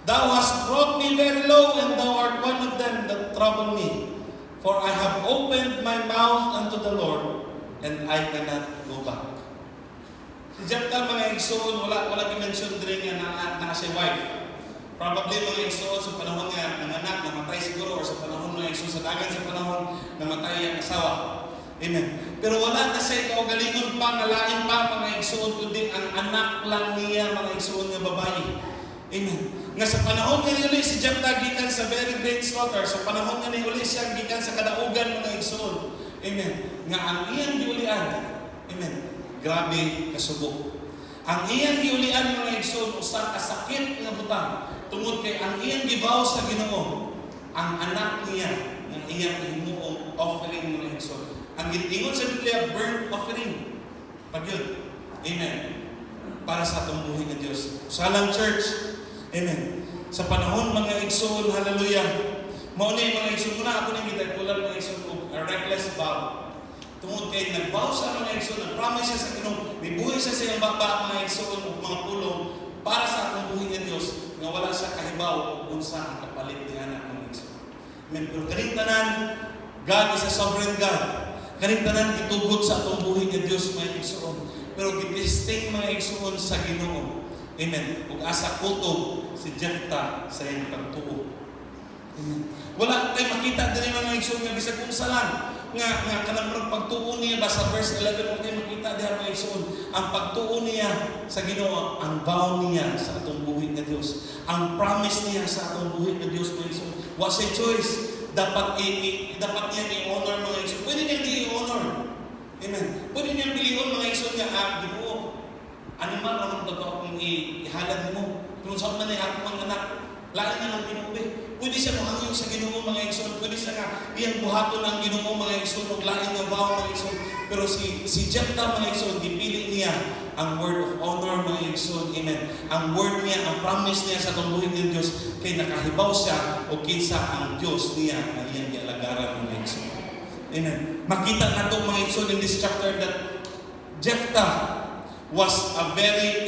thou hast brought me very low, and thou art one of them that trouble me. For I have opened my mouth unto the Lord, and I cannot go back. Si Jephthah mga igsoon, wala i-mention din nga na siya wife. Probably mga igsoon sa panahon nga nanganak, namatay siguro, or sa panahon mga igsoon sa dagan sa panahon, namatay ang asawa. Amen. Pero wala na siya kaugalingon pa, nalain pa mga igsoon, kundi ang anak lang niya mga igsoon nga babae. Amen. Nga sa panahon nga niuli si Jephthah gikan sa very great slaughter, sa panahon nga niuli siya gikan sa kadaugan mga igsoon. Amen. Nga ang iyang giulian, amen, grabe kasubok. Ang iyang giulian mga igsoon, usa ka sakit nga butang, tungod kay ang iyang gibaw sa Ginoo, ang anak niya nga iyang himuong offering mga igsoon. Ang gitingon sa Biblia, burnt offering. Pag yun. Amen. Para sa atong buhay ng Diyos. Salang church. Amen. Sa panahon mga igsoon, hallelujah. Mao ni mga igsoon na ako nang gitagpulan mga igsoon og a reckless vow. Tungod kay nagvow sa mga igsoon, nag-promise siya sa Ginoo, bibuhay siya sa iyang baba mga igsoon ug mga pulong para sa atong buhay ng Dios nga wala siya kahibaw unsa ang kapalit ni anak mga igsoon. Amen. Pero kaning tanan, God is a sovereign God. Kaning tanan gitugot sa atong buhay ng Dios mga igsoon. Pero gitesting mga igsoon sa Ginoo. Amen. Ug asa kutob si Jephthah sa iyang pagtuo. Amen. Wala tayo makita din mga igsoon nga bisag kung saan nga kanang pagtuon niya ba sa verse 11 mo tayo makita diha mga igsoon ang pagtuon niya sa Ginoo, ang vow niya sa atong buhi nga Dios, ang promise niya sa atong buhi nga Dios mga igsoon. Was a choice. Dapat niya i-honor mga igsoon. Pwede niya i-honor. Amen. Pwede niya piliin mga igsoon nga Ginoo. Animal ang totoo kung ihalad mo. Kung saan man ay ako mga anak, lain na lang Ginoo. Pwede siya mahangyo sa Ginoo mga igsoon. Pwede siya nga iyang buhaton ng Ginoo mga igsoon ug lain nga vow mga igsoon. Pero si Jephthah mga igsoon, gipili niya ang word of honor mga igsoon. Amen. Ang word niya, ang promise niya sa tungbuhin ng Diyos kay nakahibaw siya o kinsa ang Diyos niya ang iyang gialagaran mga igsoon. Amen. Makita nato mga igsoon in this chapter that Jephthah was a very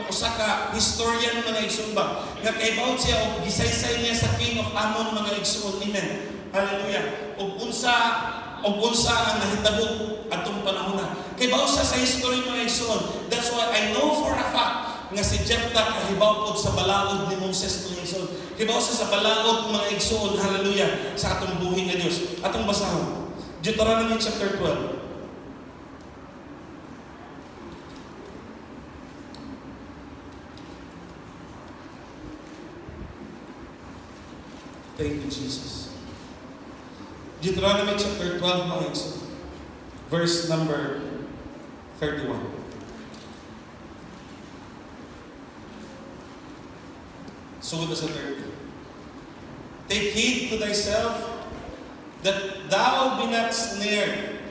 usa ka historian mga igsoon ba nga kaibaw siya og gisaysay niya sa king of Ammon mga igsoon. Amen. Hallelujah. Og unsa ang nahitabo atong panahon na kaibaw siya sa history mga igsoon. That's why I know for a fact nga si Jephthah kahibaw pod sa balaod ni Moses mga igsoon. Kaibaw siya sa balaod mga igsoon. Hallelujah. Sa atong buhi nga Dios. Atong basahon Deuteronomy chapter 12. Thank you, Jesus. Deuteronomy chapter 12, mga igsoon. Verse number 31. So it is a 30. Take heed to thyself that thou be not snared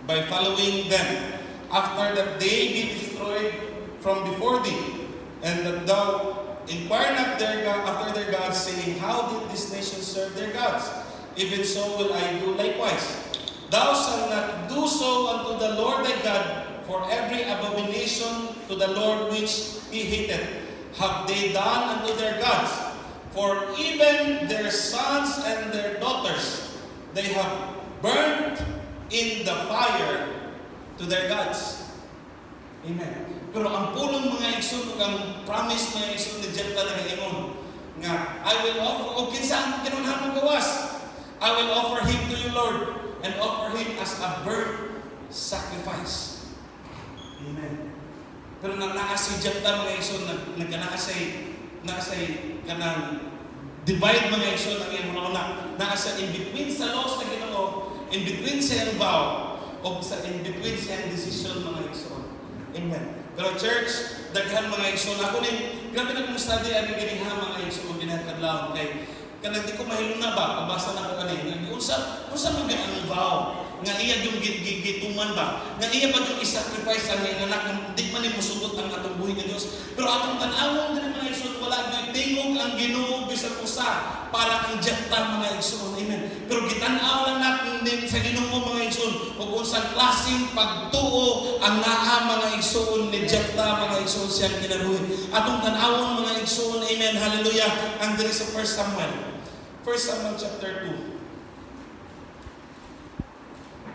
by following them, after that they be destroyed from before thee, and that thou inquire not after their gods, saying, how did this nation serve their gods? Even so will I do likewise. Thou shalt not do so unto the Lord thy God, for every abomination to the Lord which he hated have they done unto their gods. For even their sons and their daughters they have burnt in the fire to their gods. Amen. Pero ang pulong mga igsoon, ang promise mga igsoon ni Jephthah na ingon nga, I will offer, o kinsa ang kinunhan mong gawas, I will offer him to you, Lord, and offer him as a burnt sacrifice. Amen. Pero nang naa si Jephthah mga igsoon, nagkanaasay kanang divide mga igsoon ang iyang mga naasa in between sa laws na Ginoo, in between sa iyang vow, o sa in between sa iyang decision mga igsoon. Amen. Pero church, daghan mga igsoon. Ako rin, grabe na kong study ang giniha mga igsoon, ginahakadlaw. Kay, kanang di ko mahiluna ba, pabasa na ko kanina. Unsa mo ang vow? Nga iya yung gituman ba? Nga iya ba yung isacrifice ang iyang anak? Di man mo sugot ang atong buhay ng Diyos. Pero atong tanawon din mga igsoon, wala yung tingog ang Ginoo bisag usa para kang Jephthah mga igsoon. Amen. Pero gitanaw lang natin din sa Ginoo mga igsoon kung unsang klaseng pagtuo ang naa mga igsoon ni Jephthah mga igsoon siyang kinabuhi. Atong tanawon mga igsoon. Amen. Hallelujah. Ang diri sa 1 Samuel. 1 Samuel chapter 2.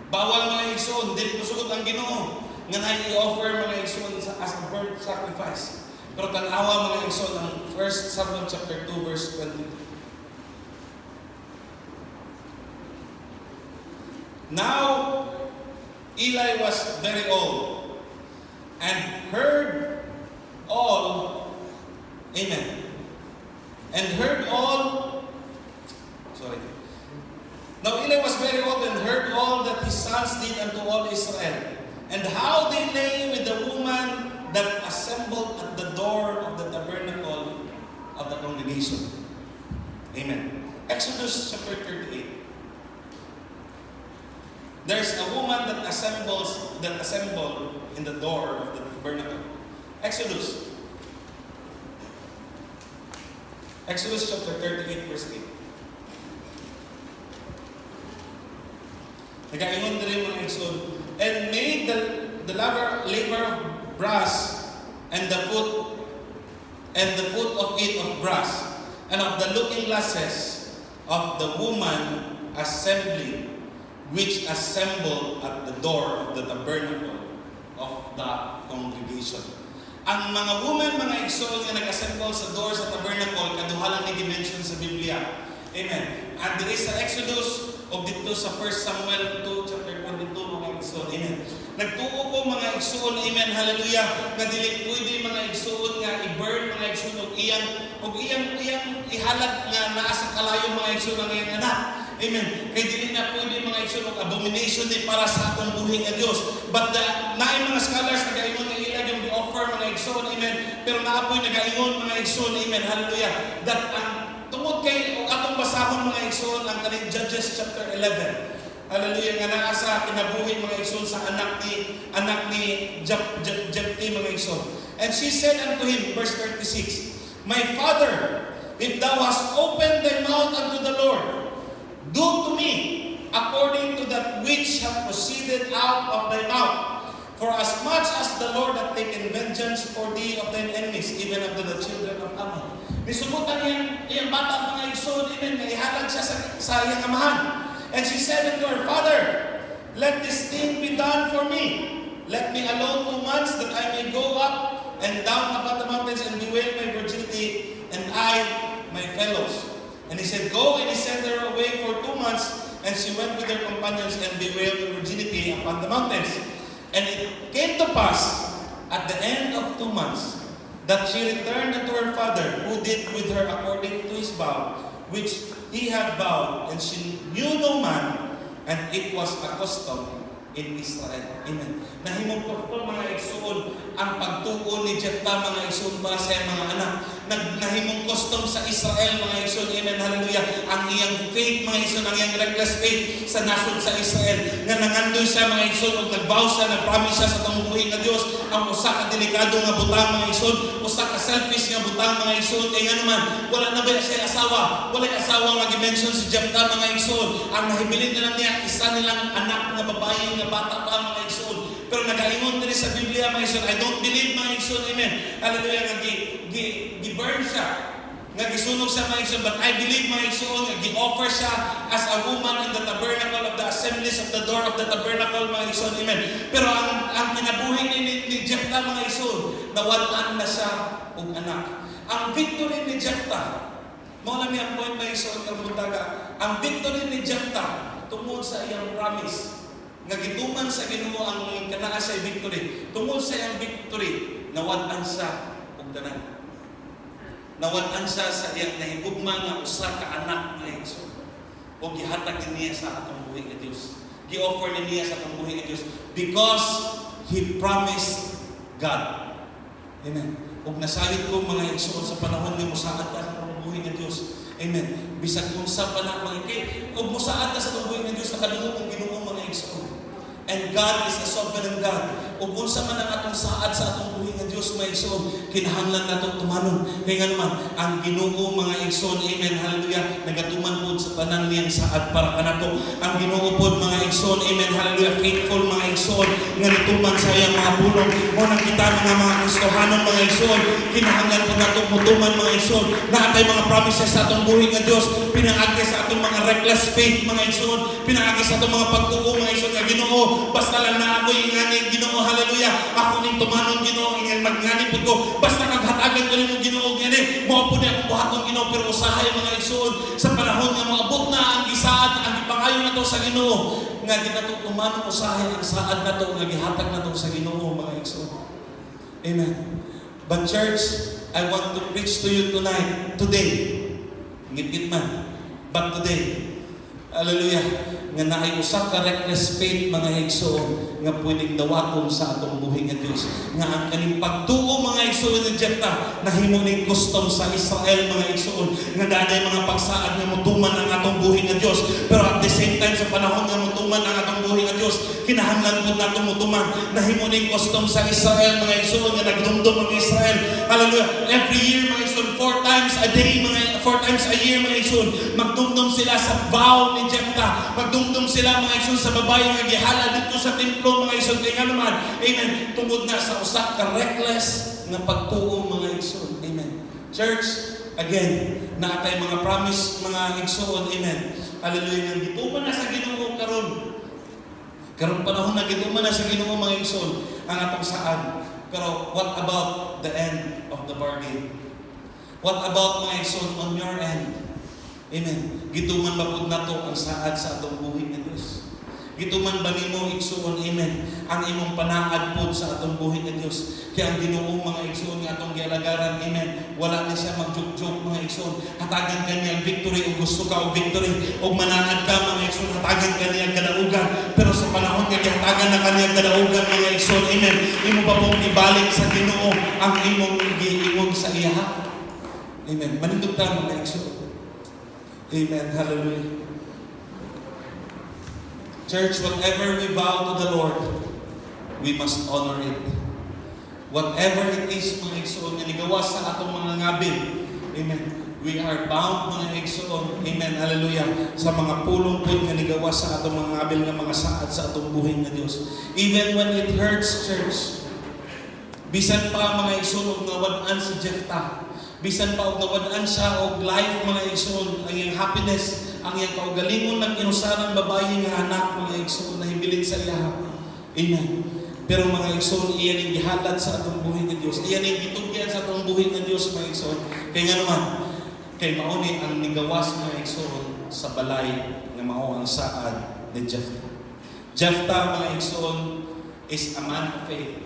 Bawal mga igsoon, dili musugot ang Ginoo nga i-offer mga igsoon as a burnt sacrifice. Pero tanawa mga igsoon ang 1 Samuel chapter 2 verse 22. Now Eli was very old and heard all, amen, and heard all, sorry. Now Eli was very old and heard all that his sons did unto all Israel, and how they lay with the woman that assembled at the door of the tabernacle of the congregation. Amen. Exodus chapter 38. There's a woman that assembled in the door of the tabernacle. Exodus chapter 38 verse 8. Nagaingon din mga igsoon, and made the laver of brass and the foot of it of brass, and of the looking glasses of the woman assembly which assembled at the door of the tabernacle of the congregation. Ang mga woman, mga igsoon nga nag-assemble sa door sa tabernacle, kaduha lang ni dimension sa Biblia. Amen. At dito sa Exodus o dito sa 1 Samuel 2 chapter 22 mga igsoon. Amen. Nagtuo ko mga igsoon. Amen. Hallelujah. Nga dili pwede mga igsoon nga i-burn mga igsoon og iyang ihalat nga naa sa kalayo mga igsoon ang iyang anak. Amen. Kay dili na pwede mga igsoon og abomination din para sa atong buhi nga Dios. But naay mga scholars nagaingon nga ila yung offer mga igsoon. Amen. Pero naapoy nagaingon mga igsoon. Amen. Hallelujah. That ang tungod kay o atong basahon mga igsoon ang kaning Judges chapter 11. Hallelujah nga naa sa kinabuhi mga igsoon sa anak ni Jephthah mga igsoon. And she said unto him, verse 36, My father, if thou hast opened thy mouth unto the Lord, do to me according to that which hath proceeded out of thy mouth. For as much as the Lord hath taken vengeance for thee of thine enemies, even unto the children of Ammon. Nisubutan iyang bata mga igsoon, amen, na ihatag siya sa iyang amahan. And she said unto her father, Let this thing be done for me. Let me alone 2 months, that I may go up and down upon the mountains and bewail my virginity, and I my fellows. And he said, Go, and he sent her away for 2 months, and she went with her companions and bewailed her virginity upon the mountains. And it came to pass at the end of 2 months that she returned unto her father, who did with her according to his vow, which he had vowed, and she knew no man, and it was a custom in Israel. Amen. Nahimong po mga igsoon ang pagtuon ni Jephthah mga igsoon para sa mga anak. Nahimong custom sa Israel mga igsoon. Amen. Hallelujah. Ang iyang faith mga igsoon, ang iyang reckless faith sa nasod sa Israel. Nga nangandoy siya mga igsoon o nagvow siya, nagpromise siya sa tumubuhin na Diyos. Ang usa ka delikado nga butang mga igsoon, usa ka selfish nga butang mga igsoon. Kaya nga naman, wala na ba siya asawa? Wala yung asawa nga gimension si Jephthah mga igsoon. Ang nahibilin na lang niya, isa nilang anak na babae nga bata pa mga igsoon. Pero nagaingon din sa Biblia mga igsoon, I don't believe mga igsoon, amen. Hallelujah, nga gi-burn siya, nga gisunog siya mga igsoon, but I believe mga igsoon, nga gi-offer siya as a woman in the tabernacle of the assemblies of the door of the tabernacle mga igsoon, amen. Pero ang kinabuhi ni Jephthah mga igsoon, nawalan na siya og anak. Ang victory ni Jephthah, mao lang ang point mga igsoon nga buntaga, ang victory ni Jephthah tungod sa iyang promise nga gituman sa Ginoo ang kanaa sa victory. Tungod sa iyang victory, nawad-an siya og tanan. Nawad-an siya sa iyang nahigugma nga usa ka anak nga igsoon. O gihatag niya sa atong buhi nga Dios. Gi-offer niya sa atong buhi nga Dios because he promised God. Amen. Ug nasayod ko mga igsoon sa panahon nga mosaad ka sa atong buhi nga Dios. Amen. Bisag unsa pa na mga kay ug mosaad ka sa atong buhi nga Dios nakadungog ang Ginoo mga igsoon. And God is a sovereign God. Ug unsa man ang atong saad sa atong buhi nga Dios mga igsoon, kinahanglan nato tumanon. Kaya nga naman ang Ginoo mga igsoon, amen, hallelujah, nagatuman pod sa tanan niyang saad para kanato. Ang Ginoo pod mga igsoon, amen, hallelujah, faithful mga igsoon, nga nituman sa iyang mga pulong. Mo nang kita mga Kristohanon mga igsoon, kinahanglan pod nato mutuman mga igsoon. Naatay mga promises sa atong buhi nga Dios, pinaagi sa atong mga reckless faith mga igsoon, pinaagi sa atong mga pagtuo mga igsoon nga Ginoo. Basta lang na ako ingani Ginoo, hallelujah. Ako ning tumanon Ginoo, ingani magngani pud ko. Basta naghatagan ko nimo Ginoo ngani. Mao pud ako buhaton Ginoo, pero usahay mga igsoon sa panahon nga moabot na ang gisaad, ang ipangayo nato sa Ginoo. Nga di nato tumanon usahay ang saad nato nga gihatag nato sa Ginoo mga igsoon. Amen. But church, I want to preach to you today. Ngit-ngit man. But today, hallelujah, nga naay usa ka reckless faith mga igsoon nga pwedeng dawaton sa atong buhi nga Dios. Nga ang kaning pagtuo mga igsoon ni Jephthah nahimo ning custom sa Israel mga igsoon. Nga daday mga pagsaad nga mutuman ang atong buhi nga Dios. Pero at the same time sa panahon nga mutuman ang atong buhi nga Dios, kinahanglan pud nato mutuman nahimo ning custom sa Israel mga igsoon nga nagdumdum ang Israel. Hallelujah. Every year mga igsoon, 4 times a year mga igsoon, magdumdum sila sa vow ni Jephthah. Magdumdum sila mga igsoon sa babae nga gihala dito sa templo mga igsoon. Kaya naman, amen, tungod na sa usa ka reckless nga pagtuo mga igsoon. Amen. Church, again, naatay mga promise mga igsoon. Amen. Hallelujah. Nga gituman na sa Ginoo karon. Karon panahon na gituman na sa Ginoo mga igsoon ang atong saad. Pero what about the end of the bargain? What about mga igsoon on your end? Amen. Gituman ba pud nato ang saad sa atong buhi nga Dios? Gituman ba nimo igsuon, amen, ang imong panaad pod sa atong buhi nga Dios? Kaya ang Ginoo mga igsuon nga atong gialagaran, amen, wala na siya magjug-jug mga igsuon. Hatagan kaniya victory o gusto ka og victory o manaad ka mga igsuon, hatagan kaniya kadaugan. Pero sa panahon nga hatagan na kaniya kadaugan mga igsuon, amen, imo pa pong ibalik sa Ginoo ang imong giingon sa iya. Amen. Manindog ta mga igsuon. Amen. Hallelujah. Church, whatever we vow to the Lord, we must honor it. Whatever it is, mga igsoon, nga nigawas sa atong mga ngabil, amen, we are bound, mga igsoon, amen, hallelujah, sa mga pulong po nga nigawas sa atong mga ngabil nga mga saad sa atong buhay nga Diyos. Even when it hurts, church, bisan pa mga igsoon, og nawadaan si Jephthah, bisan pa og nawadaan siya og life, mga igsoon, ang iyang happiness, ang iyang kaugalingon ng inusanang babae nga anak, mga igsoon, na hibilin sa iya. Amen. Pero mga igsoon, iyan ang gihalad sa atong buhay ng Diyos. Iyan ang gitugyan sa atong buhay ng Diyos, mga igsoon. Kaya nga naman, kay mauni ang nigawas, mga igsoon, sa balay nga mao ang saad ni Jephthah. Jephthah, mga igsoon, is a man of faith.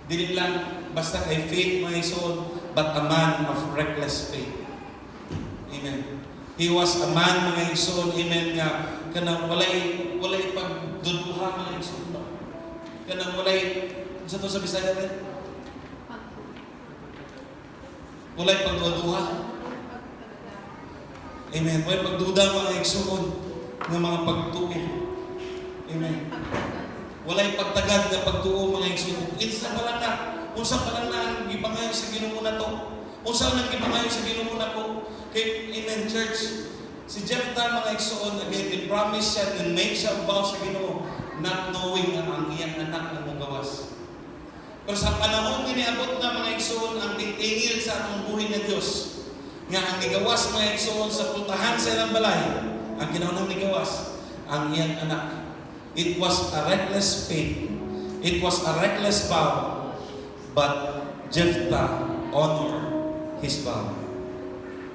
Dili lang basta kay faith, mga igsoon, but a man of reckless faith. Amen. He was a man, mga igsoon, amen, nga kanang walay pagduduha, mga igsoon. Kanang walay, sa to sa Bisaya rin? Walay pagduduha. Amen. Walay pagduda, mga igsoon, ng mga pagtuo. Amen. Walay pagtagad na pagtuo, mga igsoon. Insa pa lang na, unsa pa lang na ang gibangayo sa Ginoo na to. Unsa nang gibangayo sa Ginoo na ko. Kay, amen, church. Si Jephthah, mga igsoon, again, i-promise siya, din-make siya vow sa Ginoo, not knowing na ang iyang anak na magawas. Pero sa panahon giniabot na, mga igsoon, ang tingil sa atong buhay na Diyos, nga ang nigawas, mga igsoon, sa putahan sa ilang balay, ang ginaunang nigawas, ang iyang anak. It was a reckless faith. It was a reckless vow. But Jephthah honored his vow.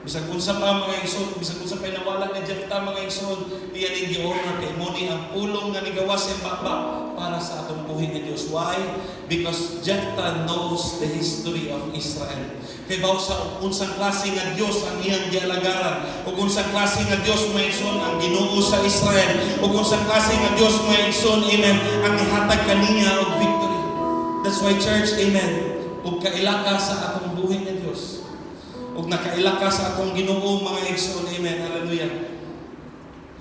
Bisag unsa pa, mga igsoon, bisag unsa pa nawala ni Jephthah, mga igsoon, iyan ang gi-honor kay moni ang pulong nga nigawas sa baba para sa atong buhay nga Dios. Why? Because Jephthah knows the history of Israel. Kay bawo sa unsang klase nga Dios ang iyang gialagaran, ug unsang klase nga Dios, mga igsoon, ang Ginoo sa Israel, ug unsang klase nga Dios, mga igsoon, amen, ang ihatag kaniya og victory. That's why, church, amen, ug kailaka sa atong buhay nga Dios, ug nakailaka sa atong Ginoo, mga igsoon, amen, hallelujah,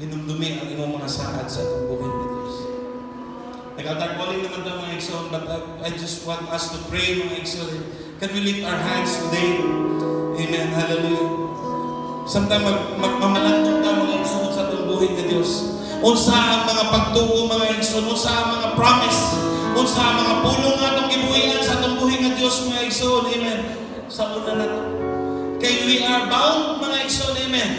hinumdumi ang imong mga saad sa atong buhay nga Dios. Nag-altar-calling naman daw, mga igsoon, but I just want us to pray, mga igsoon. Can we lift our hands today? Amen, hallelujah. Samtang magmamalandong ka, mga igsoon, sa atong buhay nga Dios. Unsa ang mga pagtuo, mga igsoon, unsa ang mga promise, unsa ang mga pulong nga atong gibuhian sa atong buhay nga Dios, mga igsoon, amen, sa una na to. Kay we are bound, mga igsoon, amen,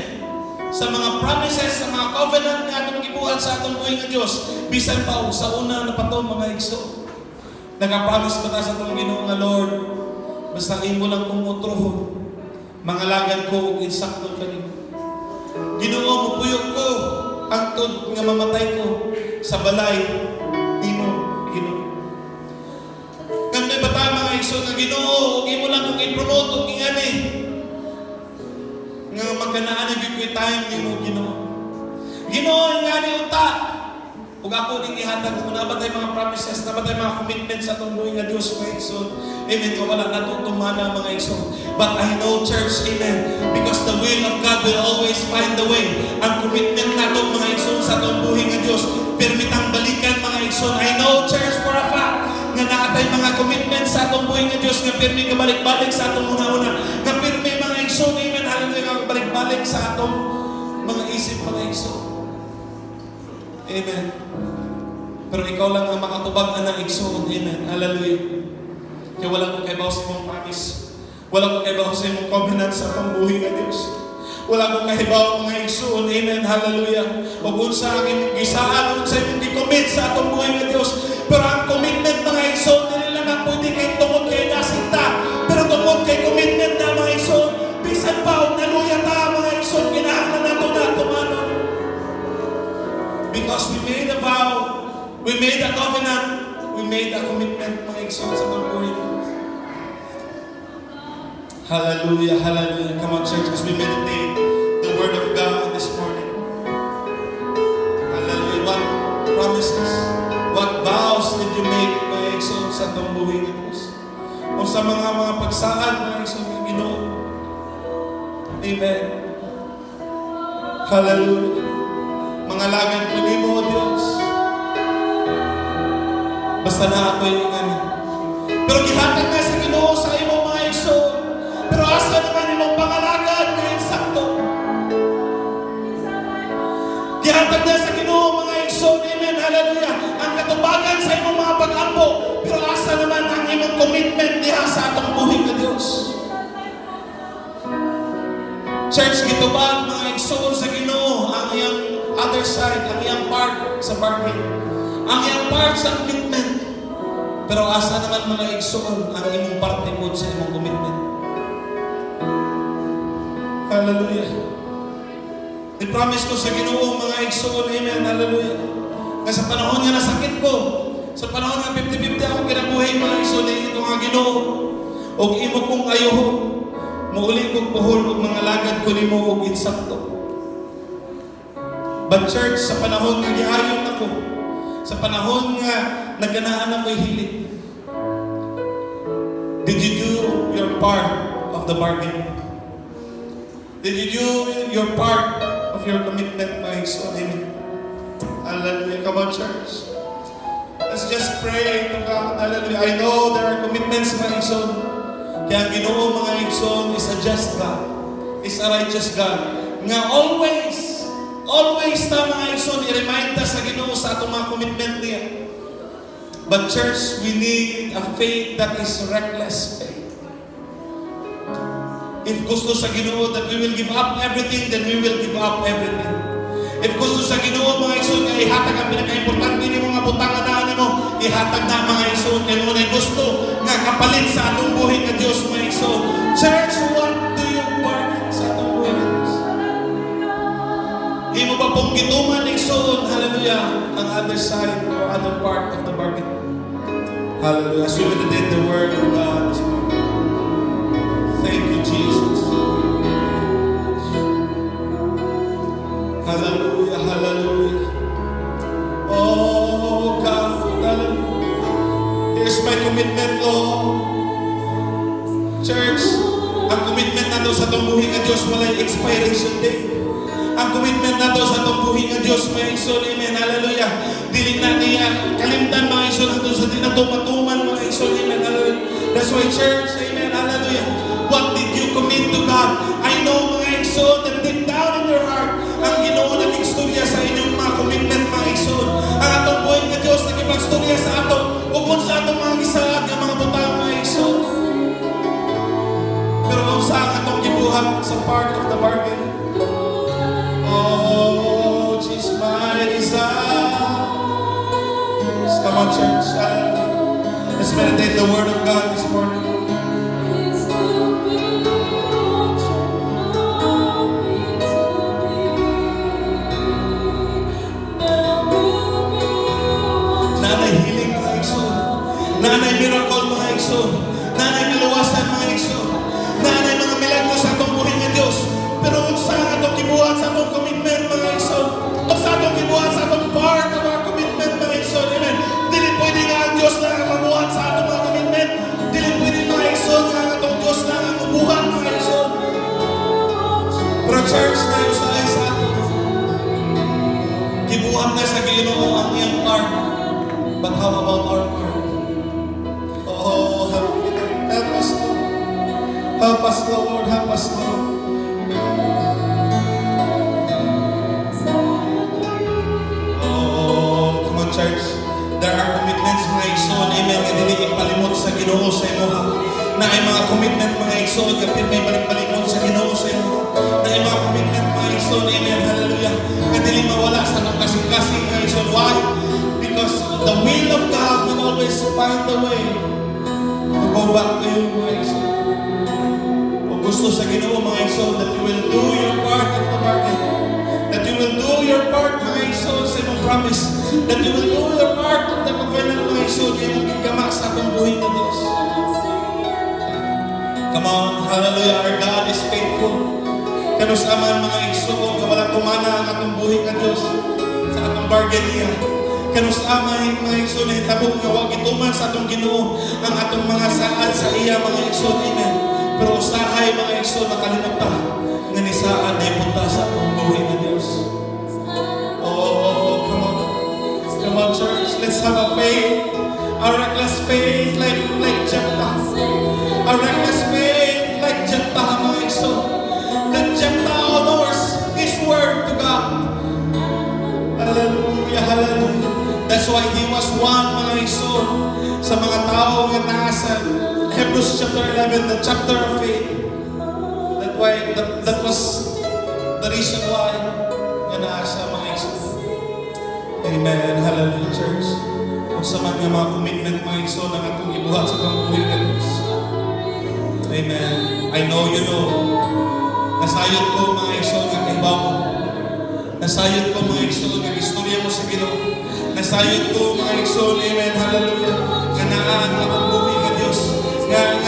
sa mga promises, sa mga covenant nga atong gibuhat sa atong buhay nga Dios, bisan pa o sa una na pa to, mga igsoon. Nag-promise pa ta sa atong Ginoo nga Lord, basta imo lang kong utrohon, mangalagan ko ug insakto kanimo. Ginoo, mupuyok ko hangtod nga mamatay ko sa balay nimo, Ginoo. Kanay bata, mga igsoon, nga Ginoo, ug imo lang kong i-promote ug ingani nga magkanaan ang bigay time nimo, Ginoo. Ginoo, ingani unta. Ug ako ding ihatag mo na ba tayo mga promises, na ba tayo mga commitments sa atong buhay nga Dios, mga igsoon. Amen. Kung wala natutumana, mga igsoon. But I know, church, amen, because the will of God will always find the way. Ang commitment nato, mga igsoon, sa atong buhay nga Dios, permitang balikan, mga igsoon. I know, church, for a fact, nga naatay mga commitments sa atong buhay nga Dios, nga pirmi ka balik-balik sa atong una-una, nga pirmi, mga igsoon, amen, hallelujah, nga balik-balik sa atong mga isip, mga igsoon. Amen. Pero ikaw lang ang makatubag na igsoon. Amen. Hallelujah. Kaya wala kong kaibaw sa imong promise. Wala kong kaibaw sa imong covenant sa atong buhay nga Dios. Wala kong kahibaw, mga igsoon. Amen. Hallelujah. O kung sa aking gisaan, kung sa imong gicommit sa atong buhay nga Dios. Pero ang commitment, mga igsoon, nila na pwede kay tungod kay nasinta. Pero tungod kay commitment na, mga igsoon, bisan pa, o naluya ta, mga igsoon, kinahanglan nato We made a covenant. We made a commitment, mga igsoon, sa pagbuhay. Hallelujah, hallelujah. Come on, church, as we meditate the Word of God this morning. Hallelujah. What promises, what vows did you make, mga igsoon, sa itong buhay ng Diyos? O sa mga pagsaad, mga igsoon, ng Ginoo. Amen. Hallelujah. Mga lagad ko ni mo, O Diyos. Basta na ako'y ingani. Pero gihatag na sa Ginoo sa imong mga igsoon. Pero asa naman imong pangalagad ngayon sakto. Gihatag na sa Ginoo mga igsoon. Amen. Hallelujah. Ang katubagan sa imong mga pag-ampo. Pero asa naman ang imong commitment niya sa atong buhay na Diyos. Church, gitubag mga igsoon sa Ginoo ang iyang other side, ang iyang part sa bargain. Ang iyang part sa commitment. Pero asa naman mga igsoon ang imong parte po sa imong commitment. Hallelujah. I-promise ko sa Ginoo mga igsoon, amen, hallelujah. Na sa panahon nga nasakit ko, sa panahon nga 50-50 akong kinabuhay mga igsoon, ito nga Ginoo, o imo kong ayohon, mauli kong puhol, o mga lagad ko nimo o insakto. But church, sa panahon nga giayon ako, sa panahon nga nagganaan ako'y hilig, did you do your part of the bargain? Did you do your part of your commitment, my son? Amen. Hallelujah. Come on, church. Let's just pray to God. Hallelujah. I know there are commitments, my son. Kaya ang Ginoo, mga igsoon, is a just God. Is a righteous God. Nga always ta, mga igsoon, i-remind ta sa Ginoo sa atong mga commitment niya. But church, we need a faith that is reckless faith. If gusto sa Ginoo that we will give up everything, then we will give up everything. If gusto sa Ginoo, mga igsoon, nga ihatag ang pinaka-importante ni mga butangan na mo, ihatag na mga igsoon, kaya mo na gusto nga kapalit sa atong buhay na Diyos, mga igsoon. Church, what do you want sa atong buhay na Diyos? Hindi mo ba pong gituman, igsoon, hallelujah, ang other side or other part of the bargain? Hallelujah. As we meditate the Word of God this morning. Thank you, Jesus. Hallelujah, hallelujah. Oh, God, hallelujah. Here's my commitment, Lord. Church, ang commitment na sa itong buhay ng Diyos, walay expiration date. Ang commitment na sa itong buhay ng Diyos, mga igsoon, amen, hallelujah. Dili na niya kalimtan, mga igsoon, nandun sa dinatuman, mga igsoon, amen, hallelujah. That's why, church, amen, hallelujah. What did you commit to God? I know, mga igsoon, that deep down in your heart, ang Ginoo nag-istorya sa inyong mga commitment, mga igsoon. Ang atong buhay ng Diyos nag-istorya sa ato, o kung sa atong mga gisaad, ang mga butang, mga igsoon. Pero kung saan atong gibuhat sa part of the bargain, oh, Jesus, my desire. Come on, church. Let's meditate the Word of God this morning. Nanay healing, mga igsoon. Nanay miracle, mga igsoon. Nanay kaluwasan, mga igsoon. Nanay mga milagro sa atong buhay ng Diyos. Pero kung saan atong kibuhat sa atong commitment, mga igsoon. Kung saan atong kibuhat sa atong part of our commitment, mga igsoon. Amen. Dili pwede nga ang Diyos na mabuhat sa atong mga commitment. Dili pwede, mga igsoon, nga ang atong Diyos na mabuhat, mga igsoon. Pero church, na usahay sa ato. Kibuhat na sa Ginoo ang iyang part. But how about our part? Oh, help us, Lord. Help us, Lord. Help us, Lord. Oh, come on, church. There are commitments, mga igsoon. Amen. Nga dili ipalimot sa Ginoo sa imuha. Na ay mga commitment, mga igsoon. Kapit may balik-balikon sa Ginoo sa imuha. Na ay mga commitment, mga igsoon. Amen. Hallelujah. Nga dili mawala sa itong kasing-kasing, mga igsoon. Why? Because the will of God will always find the way to go back to you, mga igsoon. Kung gusto sa Ginoo, mga igsoon, that you will do your part of the bargain. That you will do your part, mga igsoon, sa imong promise. That you will do your part buhay nga Diyos. Come on, hallelujah, our God is faithful. Kanus aman mga igsoon, nga wala tumana ang atong buhay nga Diyos sa atong bargain niya. Kanus amay mga igsoon, tabog nga wag ituman sa atong Ginoo ang atong mga saad sa iya mga igsoon, amen. Pero usahay mga igsoon, nakalimutan nga ni saad ay punta sa atong buhay nga Diyos. Oh, come on. Come on, church. Let's have a faith. A reckless faith like Jephthah. A reckless faith like Jephthah, mga igsoon. That Jephthah honors his word to God. Hallelujah, hallelujah. That's why he was one, mga igsoon, sa mga tao nga nasa Hebrews chapter 11, the chapter of faith. That was the reason why nga nasa mga igsoon. Amen. Hallelujah, church. Kung sa man nga mga commitment, mga igsoon, ang atong ibuhat sa pambuhay ng Diyos. Amen. I know you know. Nasayod ko, mga igsoon, nga kaibaw mo. Nasayod ko, mga igsoon, nga istorya mo sa Ginoo. Nasayod ko, mga igsoon, amen, hallelujah, nga naan ang pambuhay ng Diyos. Nga